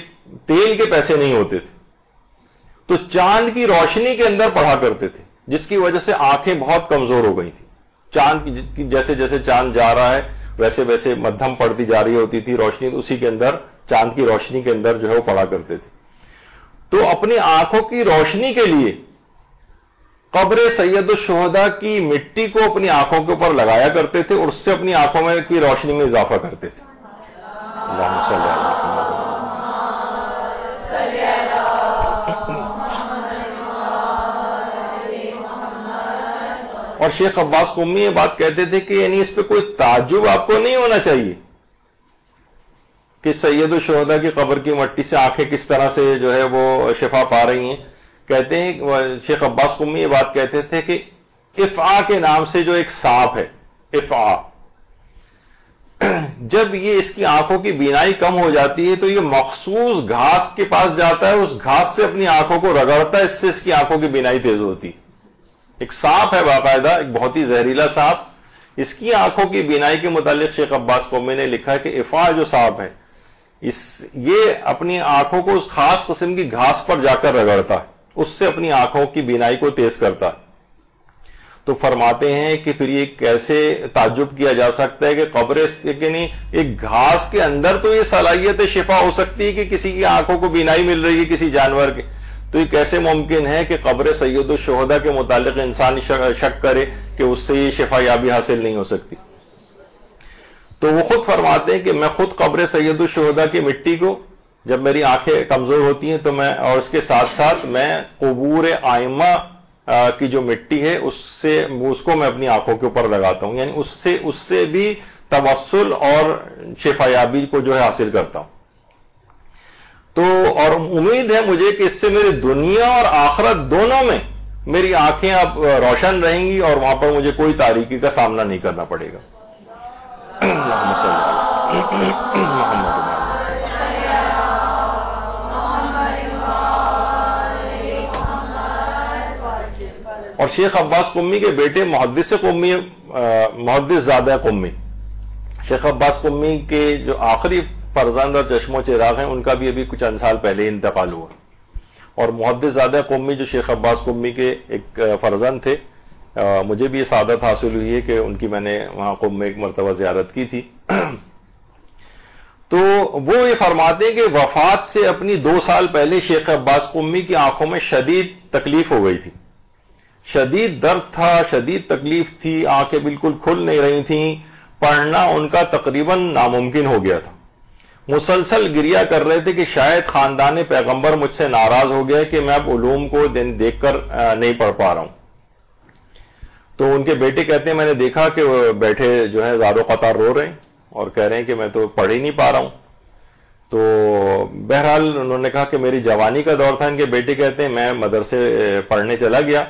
تیل کے پیسے نہیں ہوتے تھے، تو چاند کی روشنی کے اندر پڑھا کرتے تھے، جس کی وجہ سے آنکھیں بہت کمزور ہو گئی تھی۔ چاند کی جیسے جیسے چاند جا رہا ہے ویسے ویسے مدھم پڑتی جا رہی ہوتی تھی روشنی، اسی کے اندر، چاند کی روشنی کے اندر جو ہے وہ پڑھا کرتے تھے۔ تو اپنی آنکھوں کی روشنی کے لیے قبر سید الشہداء کی مٹی کو اپنی آنکھوں کے اوپر لگایا کرتے تھے، اور اس سے اپنی آنکھوں میں کی روشنی میں اضافہ کرتے تھے۔ اللہم صلی علی محمد۔ اور شیخ عباس قمی یہ بات کہتے تھے کہ یعنی اس پہ کوئی تعجب آپ کو نہیں ہونا چاہیے کہ سید الشہداء کی قبر کی مٹی سے آنکھیں کس طرح سے جو ہے وہ شفا پا رہی ہیں۔ کہتے ہیں شیخ عباس قمی یہ بات کہتے تھے کہ افعا کے نام سے جو ایک سانپ ہے، افعا، جب یہ اس کی آنکھوں کی بینائی کم ہو جاتی ہے تو یہ مخصوص گھاس کے پاس جاتا ہے، اس گھاس سے اپنی آنکھوں کو رگڑتا ہے، اس سے اس کی آنکھوں کی بینائی تیز ہوتی ہے۔ ایک سانپ ہے باقاعدہ، ایک بہت ہی زہریلا سانپ، اس کی آنکھوں کی بینائی کے متعلق شیخ عباس قمی نے لکھا ہے کہ افعا جو سانپ ہے یہ اپنی آنکھوں کو اس خاص قسم کی گھاس پر جا کر رگڑتا ہے، اس سے اپنی آنکھوں کی بینائی کو تیز کرتا ہے۔ تو فرماتے ہیں کہ پھر یہ کیسے تعجب کیا جا سکتا ہے کہ قبر یعنی ایک گھاس کے اندر تو یہ صلاحیت شفا ہو سکتی ہے کہ کسی کی آنکھوں کو بینائی مل رہی ہے کسی جانور کے، تو یہ کیسے ممکن ہے کہ قبر سید الشہداء کے متعلق انسان شک کرے کہ اس سے یہ شفا یابی حاصل نہیں ہو سکتی؟ تو وہ خود فرماتے ہیں کہ میں خود قبر سید الشہداء کی مٹی کو، جب میری آنکھیں کمزور ہوتی ہیں تو میں، اور اس کے ساتھ ساتھ میں قبور ائمہ کی جو مٹی ہے اس کو میں اپنی آنکھوں کے اوپر لگاتا ہوں، یعنی اس سے بھی توسل اور شفا یابی کو جو ہے حاصل کرتا ہوں۔ تو اور امید ہے مجھے کہ اس سے میری دنیا اور آخرت دونوں میں میری آنکھیں اب روشن رہیں گی اور وہاں پر مجھے کوئی تاریکی کا سامنا نہیں کرنا پڑے گا۔ اللہم صلی علی محمد۔ اور شیخ عباس قمی کے بیٹے محدث قمی، محدث زادہ قمی، شیخ عباس قمی کے جو آخری فرزند اور چشم و چراغ ہیں، ان کا بھی ابھی کچھ چند سال پہلے انتقال ہوا، اور محدث زادہ قمی جو شیخ عباس قمی کے ایک فرزند تھے، مجھے بھی یہ سعادت حاصل ہوئی ہے کہ ان کی میں نے وہاں قم میں ایک مرتبہ زیارت کی تھی۔ تو وہ یہ فرماتے ہیں کہ وفات سے اپنی 2 سال پہلے شیخ عباس قمی کی آنکھوں میں شدید تکلیف ہو گئی تھی، شدید درد تھا، شدید تکلیف تھی، آنکھیں بالکل کھل نہیں رہی تھیں، پڑھنا ان کا تقریباً ناممکن ہو گیا تھا، مسلسل گریہ کر رہے تھے کہ شاید خاندان پیغمبر مجھ سے ناراض ہو گیا کہ میں اب علوم کو دیکھ کر نہیں پڑھ پا رہا ہوں۔ تو ان کے بیٹے کہتے ہیں میں نے دیکھا کہ وہ بیٹھے جو ہے زار و قطار رو رہے ہیں اور کہہ رہے ہیں کہ میں تو پڑھ ہی نہیں پا رہا ہوں۔ تو بہرحال انہوں نے کہا کہ میری جوانی کا دور تھا، ان کے بیٹے کہتے ہیں میں مدرسے پڑھنے چلا گیا،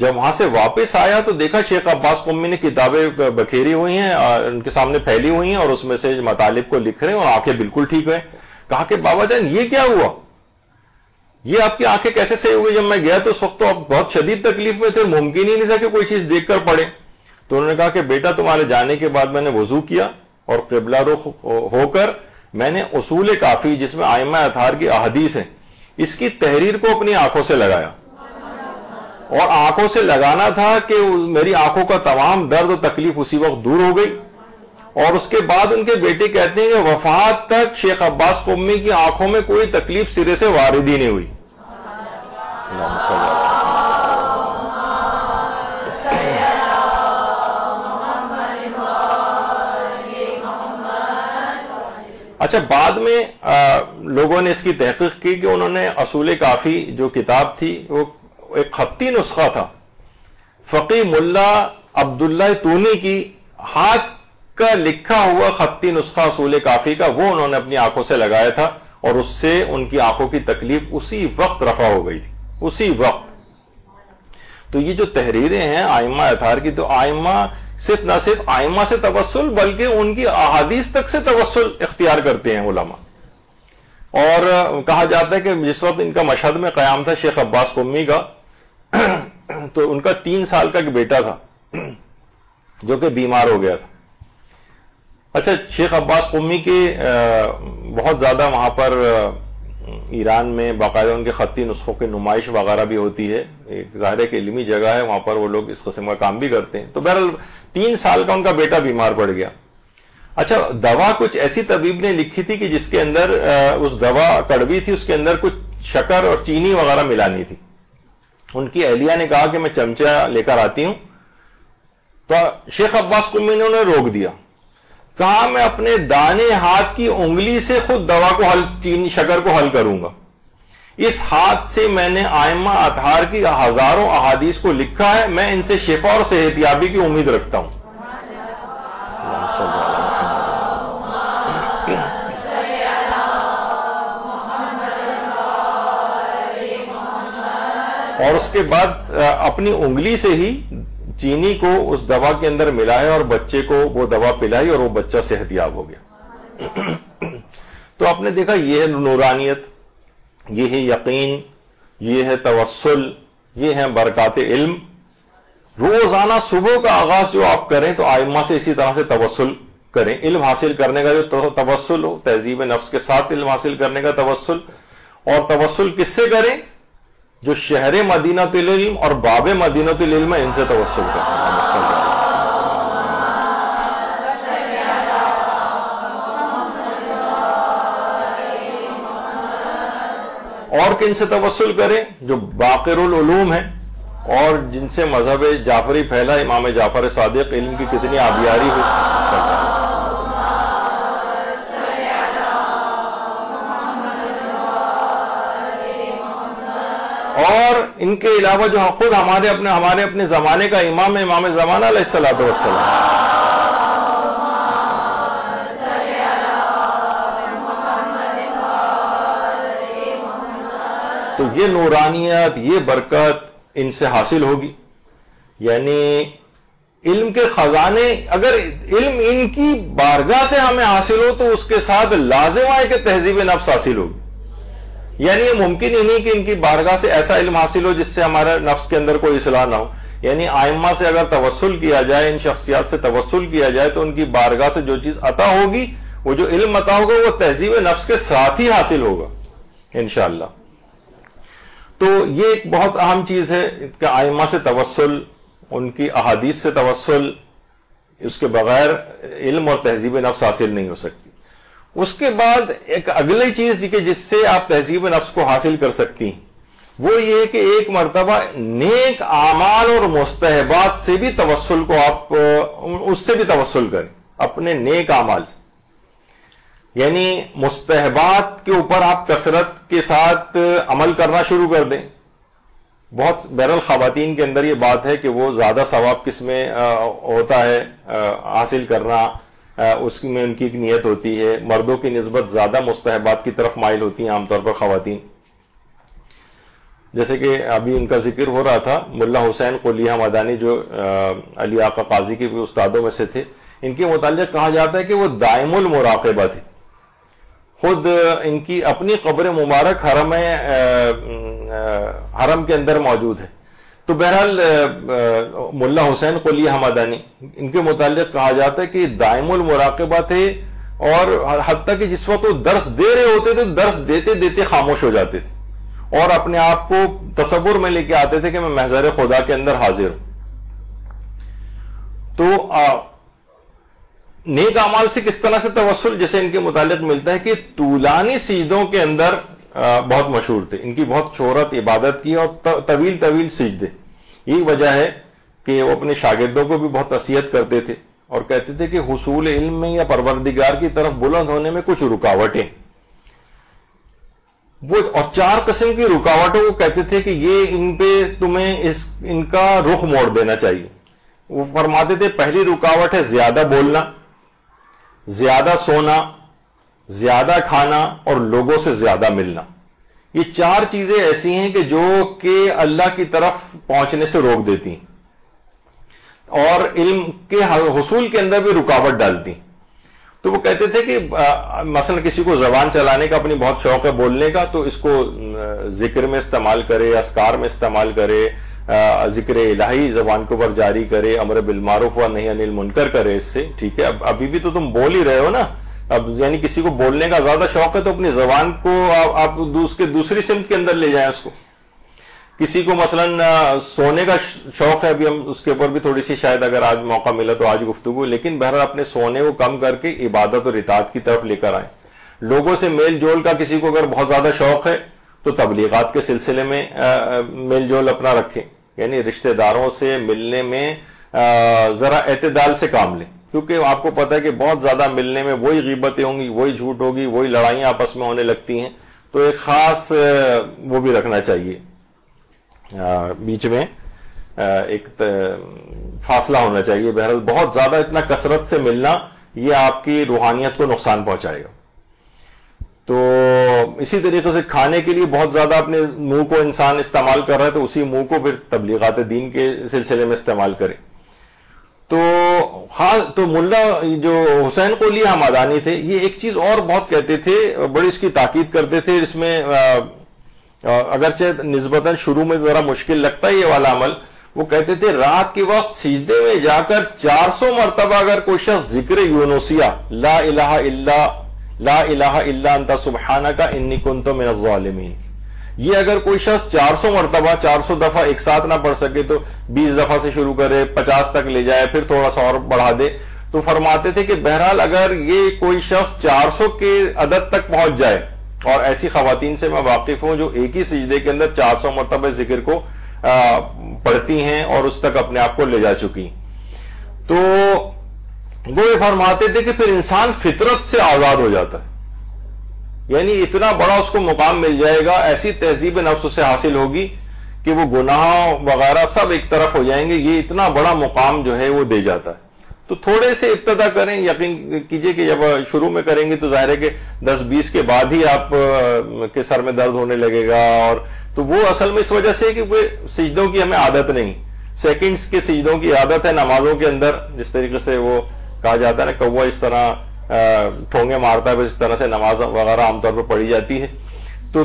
جب وہاں سے واپس آیا تو دیکھا شیخ عباس قمی نے کتابیں بکھیری ہوئی ہیں ان کے سامنے پھیلی ہوئی ہیں اور اس میں سے مطالب کو لکھ رہے ہیں اور آنکھیں بالکل ٹھیک ہیں. کہا کہ بابا جان یہ کیا ہوا, یہ آپ کی آنکھیں کیسے صحیح ہو گئی؟ جب میں گیا تو اس وقت تو آپ بہت شدید تکلیف میں تھے, ممکن ہی نہیں تھا کہ کوئی چیز دیکھ کر پڑے. تو انہوں نے کہا کہ بیٹا تمہارے جانے کے بعد میں نے وضو کیا اور قبلہ رخ ہو کر میں نے اصول کافی جس میں ائمہ اطہار کی احادیث ہیں اس کی تحریر کو اپنی آنکھوں سے لگایا, اور آنکھوں سے لگانا تھا کہ میری آنکھوں کا تمام درد و تکلیف اسی وقت دور ہو گئی. اور اس کے بعد ان کے بیٹے کہتے ہیں کہ وفات تک شیخ عباس قمی کی آنکھوں میں کوئی تکلیف سرے سے وارد ہی نہیں ہوئی. اچھا, بعد میں لوگوں نے اس کی تحقیق کی کہ انہوں نے اصول کافی جو کتاب تھی وہ ایک خطی نسخہ تھا, فقی ملا عبداللہ تونی کی ہاتھ کا لکھا ہوا خطی نسخہ اصول کافی کا, وہ انہوں نے اپنی آنکھوں سے لگایا تھا اور اس سے ان کی آنکھوں کی تکلیف اسی وقت رفع ہو گئی تھی, اسی وقت. تو یہ جو تحریریں ہیں ائمہ اطہار کی, تو ائمہ صرف نہ صرف ائمہ سے توسل بلکہ ان کی احادیث تک سے توسل اختیار کرتے ہیں علماء. اور کہا جاتا ہے کہ جس وقت ان کا مشہد میں قیام تھا شیخ عباس قمی کا, تو ان کا 3 سال کا ایک بیٹا تھا جو کہ بیمار ہو گیا تھا. اچھا, شیخ عباس قمی کے بہت زیادہ وہاں پر ایران میں باقاعدہ ان کے خطی نسخوں کی نمائش وغیرہ بھی ہوتی ہے, ایک ظاہر کہ علمی جگہ ہے, وہاں پر وہ لوگ اس قسم کا کام بھی کرتے ہیں. تو بہرحال 3 سال کا ان کا بیٹا بیمار پڑ گیا. اچھا, دوا کچھ ایسی طبیب نے لکھی تھی کہ جس کے اندر اس دوا کڑوی تھی, اس کے اندر کچھ شکر اور چینی وغیرہ ملانی تھی. ان کی اہلیہ نے کہا کہ میں چمچہ لے کر آتی ہوں, تو شیخ عباس قمی نے انہیں روک دیا. کہا میں اپنے دانے ہاتھ کی انگلی سے خود دوا کو چینی شکر کو حل کروں گا. اس ہاتھ سے میں نے ائمہ اطہار کی ہزاروں احادیث کو لکھا ہے, میں ان سے شفا اور صحت یابی کی امید رکھتا ہوں. اور اس کے بعد اپنی انگلی سے ہی چینی کو اس دوا کے اندر ملایا اور بچے کو وہ دوا پلائی اور وہ بچہ صحت یاب ہو گیا. تو آپ نے دیکھا یہ ہے نورانیت, یہ ہے یقین, یہ ہے توسل, یہ ہے برکات علم. روزانہ صبح کا آغاز جو آپ کریں تو ائمہ سے اسی طرح سے توسل کریں. علم حاصل کرنے کا جو توسل ہو, تہذیب نفس کے ساتھ علم حاصل کرنے کا توسل, اور توسل کس سے کریں؟ جو شہر مدینۃ العلم اور باب مدینۃ العلم ان سے توسل کریں. اور کن سے توسل کریں؟ جو باقر العلوم ہیں اور جن سے مذہب جعفری پھیلا, امام جعفر صادق, علم کی کتنی آبیاری ہوئی. اور ان کے علاوہ جو خود ہمارے اپنے زمانے کا امام ہے, امام زمانہ علیہ الصلوۃ والسلام. تو یہ نورانیت, یہ برکت ان سے حاصل ہوگی. یعنی علم کے خزانے, اگر علم ان کی بارگاہ سے ہمیں حاصل ہو تو اس کے ساتھ لازم ہے کہ تہذیب نفس حاصل ہوگی. یعنی یہ ممکن ہی نہیں کہ ان کی بارگاہ سے ایسا علم حاصل ہو جس سے ہمارے نفس کے اندر کوئی اصلاح نہ ہو. یعنی ائمہ سے اگر توسل کیا جائے, ان شخصیات سے توسل کیا جائے, تو ان کی بارگاہ سے جو چیز عطا ہوگی, وہ جو علم عطا ہوگا, وہ تہذیب نفس کے ساتھ ہی حاصل ہوگا انشاءاللہ. تو یہ ایک بہت اہم چیز ہے کہ ائمہ سے توسل, ان کی احادیث سے توسل, اس کے بغیر علم اور تہذیب نفس حاصل نہیں ہو سکتی. اس کے بعد ایک اگلی چیز کہ جس سے آپ تہذیب نفس کو حاصل کر سکتی ہیں, وہ یہ کہ ایک مرتبہ نیک اعمال اور مستحبات سے بھی توسل کو آپ اس سے بھی توسل کریں, اپنے نیک اعمال سے. یعنی مستحبات کے اوپر آپ کثرت کے ساتھ عمل کرنا شروع کر دیں. بہت بہرحال خواتین کے اندر یہ بات ہے کہ وہ زیادہ ثواب کس میں ہوتا ہے حاصل کرنا, اس میں ان کی ایک نیت ہوتی ہے. مردوں کی نسبت زیادہ مستحبات کی طرف مائل ہوتی ہیں عام طور پر خواتین. جیسے کہ ابھی ان کا ذکر ہو رہا تھا، ملا حسین قلیہ مدانی جو علی آقا قاضی کے بھی استادوں میں سے تھے، ان کے متعلق کہا جاتا ہے کہ وہ دائم المراقبہ تھے. خود ان کی اپنی قبر مبارک حرم کے اندر موجود ہے. تو بہرحال ملا حسین قلیہ مدانی ان کے متعلق کہا جاتا ہے کہ دائم المراقبہ تھے، اور حتیٰ کہ جس وقت وہ درس دے رہے ہوتے تھے درس دیتے دیتے خاموش ہو جاتے تھے اور اپنے آپ کو تصور میں لے کے آتے تھے کہ میں محضر خدا کے اندر حاضر ہوں. تو نیک اعمال سے کس طرح سے توسل، جیسے ان کے متعلق ملتا ہے کہ طولانی سجدوں کے اندر بہت مشہور تھے. ان کی بہت شہرت عبادت کی اور طویل طویل سجدے. یہی وجہ ہے کہ وہ اپنے شاگردوں کو بھی بہت نصیحت کرتے تھے اور کہتے تھے کہ حصول علم میں یا پروردگار کی طرف بلند ہونے میں کچھ رکاوٹیں، وہ اور 4 قسم کی رکاوٹوں کو کہتے تھے کہ یہ ان پہ تمہیں ان کا رخ موڑ دینا چاہیے. وہ فرماتے تھے پہلی رکاوٹ ہے زیادہ بولنا، زیادہ سونا، زیادہ کھانا اور لوگوں سے زیادہ ملنا. یہ 4 چیزیں ایسی ہیں کہ جو کہ اللہ کی طرف پہنچنے سے روک دیتی ہیں اور علم کے حصول کے اندر بھی رکاوٹ ڈالتی ہیں. تو وہ کہتے تھے کہ مثلا کسی کو زبان چلانے کا اپنی بہت شوق ہے بولنے کا، تو اس کو ذکر میں استعمال کرے، اذکار میں استعمال کرے، ذکر الہی زبان کے اوپر جاری کرے، امر بالمعروف و نہی عن المنکر کرے. اس سے ٹھیک ہے، ابھی بھی تو تم بول ہی رہے ہو نا. اب یعنی کسی کو بولنے کا زیادہ شوق ہے تو اپنی زبان کو آپ دوسری سمت کے اندر لے جائیں اس کو. کسی کو مثلا سونے کا شوق ہے، ابھی ہم اس کے اوپر بھی تھوڑی سی شاید اگر آج موقع ملا تو آج گفتگو، لیکن بہرحال اپنے سونے کو کم کر کے عبادت اور اطاعت کی طرف لے کر آئیں. لوگوں سے میل جول کا کسی کو اگر بہت زیادہ شوق ہے تو تبلیغات کے سلسلے میں میل جول اپنا رکھیں، یعنی رشتہ داروں سے ملنے میں ذرا اعتدال سے کام لیں، کیونکہ آپ کو پتہ ہے کہ بہت زیادہ ملنے میں وہی غیبتیں ہوں گی، وہی جھوٹ ہوگی، وہی لڑائیاں آپس میں ہونے لگتی ہیں. تو ایک خاص وہ بھی رکھنا چاہیے، بیچ میں ایک فاصلہ ہونا چاہیے. بہرحال بہت زیادہ اتنا کثرت سے ملنا یہ آپ کی روحانیت کو نقصان پہنچائے گا. تو اسی طریقے سے کھانے کے لیے بہت زیادہ اپنے منہ کو انسان استعمال کر رہا ہے تو اسی منہ کو پھر تبلیغات دین کے سلسلے میں استعمال کرے. تو ملا جو حسین قلیہ مدانی تھے یہ ایک چیز اور بہت کہتے تھے، بڑی اس کی تاکید کرتے تھے. اس میں اگرچہ نسبتاً شروع میں ذرا مشکل لگتا ہے یہ والا عمل، وہ کہتے تھے رات کے وقت سجدے میں جا کر 400 مرتبہ اگر کوئی شخص ذکر یونسیہ لا الہ الا انت سبحانک انی کنت من الظالمین، یہ اگر کوئی شخص 400 مرتبہ 400 دفعہ ایک ساتھ نہ پڑھ سکے تو 20 دفعہ سے شروع کرے، 50 تک لے جائے، پھر تھوڑا سا اور بڑھا دے. تو فرماتے تھے کہ بہرحال اگر یہ کوئی شخص 400 کے عدد تک پہنچ جائے، اور ایسی خواتین سے میں واقف ہوں جو ایک ہی سجدے کے اندر 400 مرتبہ ذکر کو پڑھتی ہیں اور اس تک اپنے آپ کو لے جا چکی، تو وہ یہ فرماتے تھے کہ پھر انسان فطرت سے آزاد ہو جاتا ہے. یعنی اتنا بڑا اس کو مقام مل جائے گا، ایسی تہذیب نفس اسے حاصل ہوگی کہ وہ گناہ وغیرہ سب ایک طرف ہو جائیں گے. یہ اتنا بڑا مقام جو ہے وہ دے جاتا ہے. تو تھوڑے سے ابتدا کریں، یقین کیجئے کہ جب شروع میں کریں گے تو ظاہر ہے کہ 10-20 کے بعد ہی آپ کے سر میں درد ہونے لگے گا. اور تو وہ اصل میں اس وجہ سے کہ وہ سجدوں کی ہمیں عادت نہیں، سیکنڈز کے سجدوں کی عادت ہے نمازوں کے اندر. جس طریقے سے وہ کہا جاتا ہے نا کوا اس طرح ٹھونگے مارتا ہے، بس اس طرح سے نماز وغیرہ عام طور پر پڑھی جاتی ہے. تو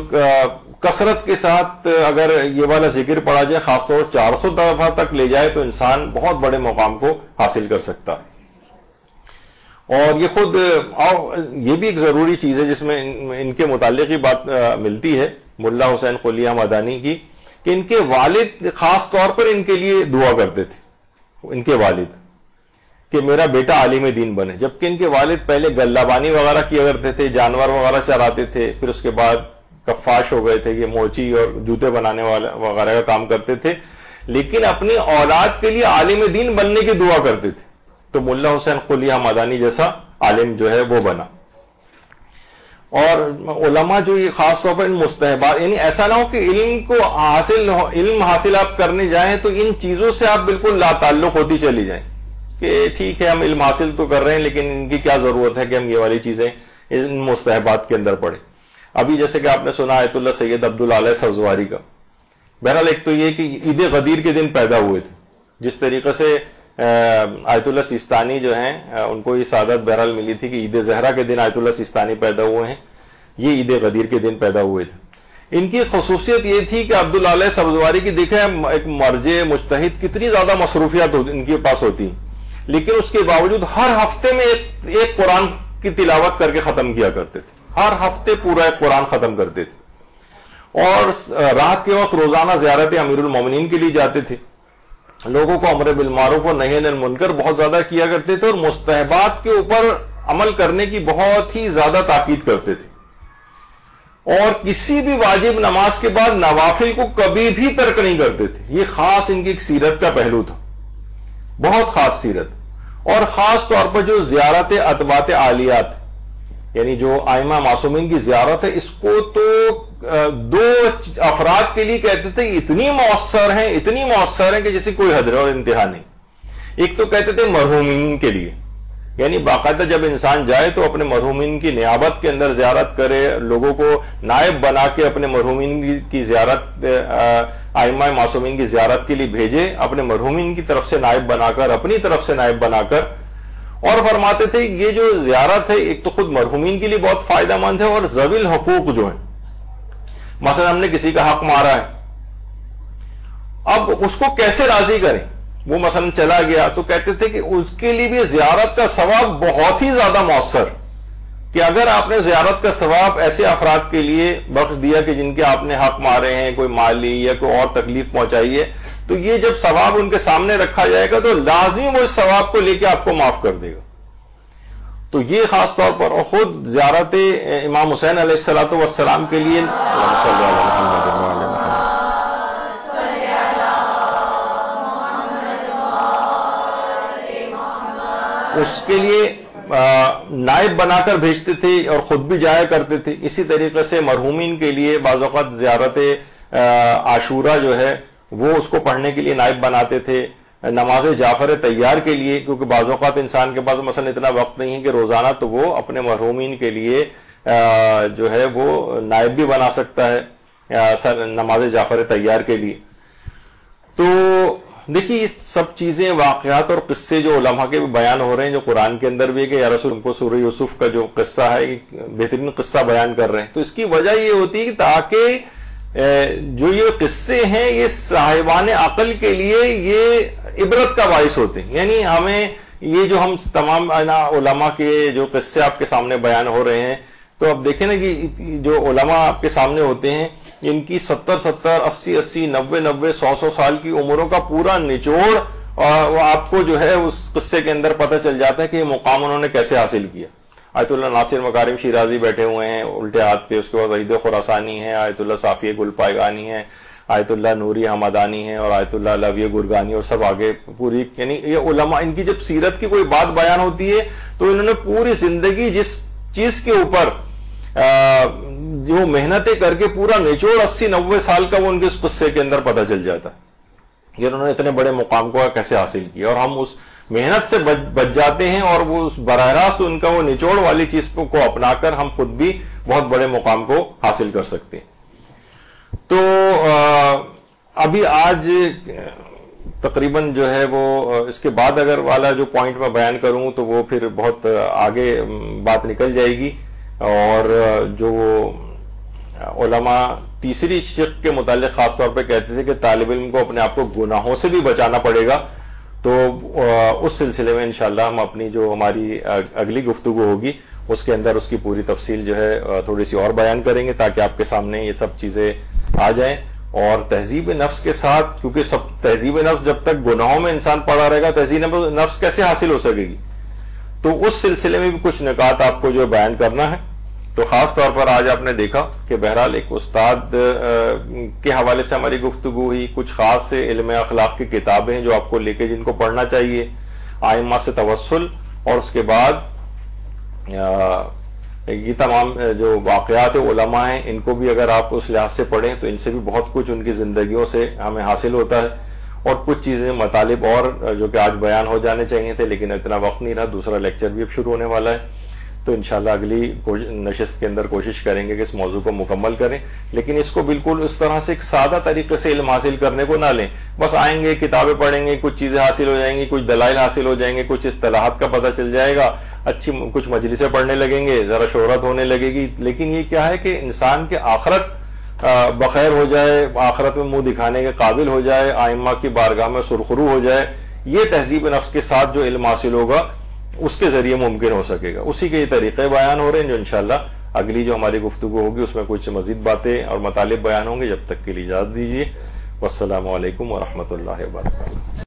کثرت کے ساتھ اگر یہ والا ذکر پڑھا جائے، خاص طور 400 دفعہ تک لے جائے، تو انسان بہت بڑے مقام کو حاصل کر سکتا ہے. اور یہ خود یہ بھی ایک ضروری چیز ہے جس میں ان کے متعلق ہی بات ملتی ہے ملا حسین قلیہ مدانی کی، کہ ان کے والد خاص طور پر ان کے لیے دعا کرتے تھے، ان کے والد، کہ میرا بیٹا عالم دین بنے. جبکہ ان کے والد پہلے گلہ بانی وغیرہ کیا کرتے تھے، جانور وغیرہ چراتے تھے، پھر اس کے بعد کفاش ہو گئے تھے، یہ موچی اور جوتے بنانے والا وغیرہ کا کام کرتے تھے، لیکن اپنی اولاد کے لیے عالم دین بننے کی دعا کرتے تھے. تو ملا حسین قلیہ مدانی جیسا عالم جو ہے وہ بنا. اور علماء جو یہ خاص طور پر ان مستحبات، یعنی ایسا نہ ہو کہ علم حاصل آپ کرنے جائیں تو ان چیزوں سے آپ بالکل لا تعلق ہوتی چلی جائیں کہ ٹھیک ہے ہم علم حاصل تو کر رہے ہیں لیکن ان کی کیا ضرورت ہے کہ ہم یہ والی چیزیں ان مستحبات کے اندر پڑھیں. ابھی جیسے کہ آپ نے سنا آیت اللہ سید عبدالعالی سبزواری کا بہرحال ایک تو یہ کہ عید غدیر کے دن پیدا ہوئے تھے، جس طریقے سے آیت اللہ سیستانی جو ہیں ان کو یہ سعادت بہرحال ملی تھی کہ عید زہرا کے دن آیت اللہ سیستانی پیدا ہوئے ہیں، یہ عید غدیر کے دن پیدا ہوئے تھے۔ ان کی خصوصیت یہ تھی کہ عبداللہ سبزواری کی دیکھیں ایک مرجع مجتہد کتنی زیادہ مصروفیات ان کے پاس ہوتی ہیں، لیکن اس کے باوجود ہر ہفتے میں ایک قرآن کی تلاوت کر کے ختم کیا کرتے تھے، ہر ہفتے پورا ایک قرآن ختم کرتے تھے، اور رات کے وقت روزانہ زیارت امیر المومنین کے لیے جاتے تھے، لوگوں کو امر بالمعروف اور نہی عن المنکر بہت زیادہ کیا کرتے تھے، اور مستحبات کے اوپر عمل کرنے کی بہت ہی زیادہ تاکید کرتے تھے، اور کسی بھی واجب نماز کے بعد نوافل کو کبھی بھی ترک نہیں کرتے تھے۔ یہ خاص ان کی ایک سیرت کا پہلو تھا، بہت خاص سیرت، اور خاص طور پر جو زیارت اتباط عالیات یعنی جو ائمہ معصومین کی زیارت ہے، اس کو تو دو افراد کے لیے کہتے تھے اتنی مؤثر ہیں کہ جیسے کوئی حد اور انتہا نہیں۔ ایک تو کہتے تھے مرحومین کے لیے، یعنی باقاعدہ جب انسان جائے تو اپنے مرحومین کی نیابت کے اندر زیارت کرے، لوگوں کو نائب بنا کے اپنے مرحومین کی زیارت، ائمہ معصومین کی زیارت کے لیے بھیجے، اپنے مرحومین کی طرف سے نائب بنا کر، اپنی طرف سے نائب بنا کر، اور فرماتے تھے یہ جو زیارت ہے ایک تو خود مرحومین کے لیے بہت فائدہ مند ہے، اور ذوی الحقوق جو ہیں، مثلا ہم نے کسی کا حق مارا ہے، اب اس کو کیسے راضی کریں؟ وہ مثلا چلا گیا تو کہتے تھے کہ اس کے لیے بھی زیارت کا ثواب بہت ہی زیادہ مؤثر، کہ اگر آپ نے زیارت کا ثواب ایسے افراد کے لیے بخش دیا کہ جن کے آپ نے حق مارے ہیں، کوئی مالی یا کوئی اور تکلیف پہنچائی ہے، تو یہ جب ثواب ان کے سامنے رکھا جائے گا تو لازمی وہ اس ثواب کو لے کے آپ کو معاف کر دے گا۔ تو یہ خاص طور پر، اور خود زیارت امام حسین علیہ السلام کے لیے اس کے لیے نائب بنا کر بھیجتے تھے اور خود بھی جایا کرتے تھے۔ اسی طریقے سے مرحومین کے لیے بعض اوقات زیارت عاشورہ جو ہے وہ اس کو پڑھنے کے لیے نائب بناتے تھے، نماز جعفر طیار کے لیے، کیونکہ بعض اوقات انسان کے پاس مثلا اتنا وقت نہیں ہے کہ روزانہ تو وہ اپنے مرحومین کے لیے جو ہے وہ نائب بھی بنا سکتا ہے نماز جعفر طیار کے لیے۔ تو دیکھیے یہ سب چیزیں، واقعات اور قصے جو علماء کے بھی بیان ہو رہے ہیں، جو قرآن کے اندر بھی ہے کہ یا رسول کو سورہ یوسف کا جو قصہ ہے ایک بہترین قصہ بیان کر رہے ہیں، تو اس کی وجہ یہ ہوتی ہے کہ تاکہ جو یہ قصے ہیں یہ صاحبان عقل کے لیے یہ عبرت کا باعث ہوتے ہیں، یعنی ہمیں یہ جو ہم تمام علماء کے جو قصے آپ کے سامنے بیان ہو رہے ہیں، تو اب دیکھیں نا کہ جو علماء آپ کے سامنے ہوتے ہیں ان کی 70 80 90 100 سال کی عمروں کا پورا نچوڑ اور آپ کو جو ہے اس قصے کے اندر پتہ چل جاتا ہے کہ یہ مقام انہوں نے کیسے حاصل کیا۔ آیت اللہ ناصر مکارم شیرازی بیٹھے ہوئے ہیں الٹے ہاتھ پہ، اس کے بعد وحید خراسانی ہے، آیت اللہ صافی گل پائگانی ہے، آیت اللہ نوری حمدانی ہے، اور آیت اللہ علوی گرگانی، اور سب آگے پوری، یعنی یہ علماء ان کی جب سیرت کی کوئی بات بیان ہوتی ہے تو انہوں نے پوری زندگی جس چیز کے اوپر جو محنتیں کر کے پورا نچوڑ 80 90 سال کا وہ ان کے اس قصے کے اندر پتہ چل جاتا ہے کہ انہوں نے اتنے بڑے مقام کو کیسے حاصل کیا، اور ہم اس محنت سے بچ جاتے ہیں اور وہ براہ راست ان کا وہ نچوڑ والی چیز کو اپنا کر ہم خود بھی بہت بڑے مقام کو حاصل کر سکتے ہیں۔ تو ابھی آج تقریباً جو ہے وہ اس کے بعد اگر والا جو پوائنٹ میں بیان کروں تو وہ پھر بہت آگے بات نکل جائے گی، اور جو علماء تیسری شق کے متعلق خاص طور پہ کہتے تھے کہ طالب علم کو اپنے آپ کو گناہوں سے بھی بچانا پڑے گا، تو اس سلسلے میں انشاءاللہ ہم اپنی جو ہماری اگلی گفتگو ہوگی اس کے اندر اس کی پوری تفصیل جو ہے تھوڑی سی اور بیان کریں گے، تاکہ آپ کے سامنے یہ سب چیزیں آ جائیں۔ اور تہذیب نفس کے ساتھ، کیونکہ سب تہذیب نفس جب تک گناہوں میں انسان پڑا رہے گا تہذیب نفس کیسے حاصل ہو سکے گی، تو اس سلسلے میں بھی کچھ نکات آپ کو جو بیان کرنا ہے۔ تو خاص طور پر آج آپ نے دیکھا کہ بہرحال ایک استاد کے حوالے سے ہماری گفتگو ہوئی، کچھ خاص علم اخلاق کی کتابیں جو آپ کو لے کے جن کو پڑھنا چاہیے، ائمہ سے توسل، اور اس کے بعد یہ تمام جو واقعات علماء ہیں ان کو بھی اگر آپ اس لحاظ سے پڑھیں تو ان سے بھی بہت کچھ ان کی زندگیوں سے ہمیں حاصل ہوتا ہے، اور کچھ چیزیں مطالب اور جو کہ آج بیان ہو جانے چاہیے تھے لیکن اتنا وقت نہیں رہا، دوسرا لیکچر بھی اب شروع ہونے والا ہے، تو انشاءاللہ اگلی نشست کے اندر کوشش کریں گے کہ اس موضوع کو مکمل کریں، لیکن اس کو بالکل اس طرح سے ایک سادہ طریقے سے علم حاصل کرنے کو نہ لیں، بس آئیں گے کتابیں پڑھیں گے، کچھ چیزیں حاصل ہو جائیں گی، کچھ دلائل حاصل ہو جائیں گے، کچھ اصطلاحات کا پتہ چل جائے گا، اچھی کچھ مجلسیں پڑھنے لگیں گے، ذرا شہرت ہونے لگے گی، لیکن یہ کیا ہے کہ انسان کے آخرت بخیر ہو جائے، آخرت میں منہ دکھانے کے قابل ہو جائے، آئمہ کی بارگاہ میں سرخرو ہو جائے، یہ تہذیب نفس کے ساتھ جو علم حاصل ہوگا اس کے ذریعے ممکن ہو سکے گا۔ اسی کے یہ طریقے بیان ہو رہے ہیں جو انشاءاللہ اگلی جو ہماری گفتگو ہوگی اس میں کچھ مزید باتیں اور مطالب بیان ہوں گے۔ جب تک کے لیے اجازت دیجیے، والسلام علیکم ورحمۃ اللہ وبرکاتہ۔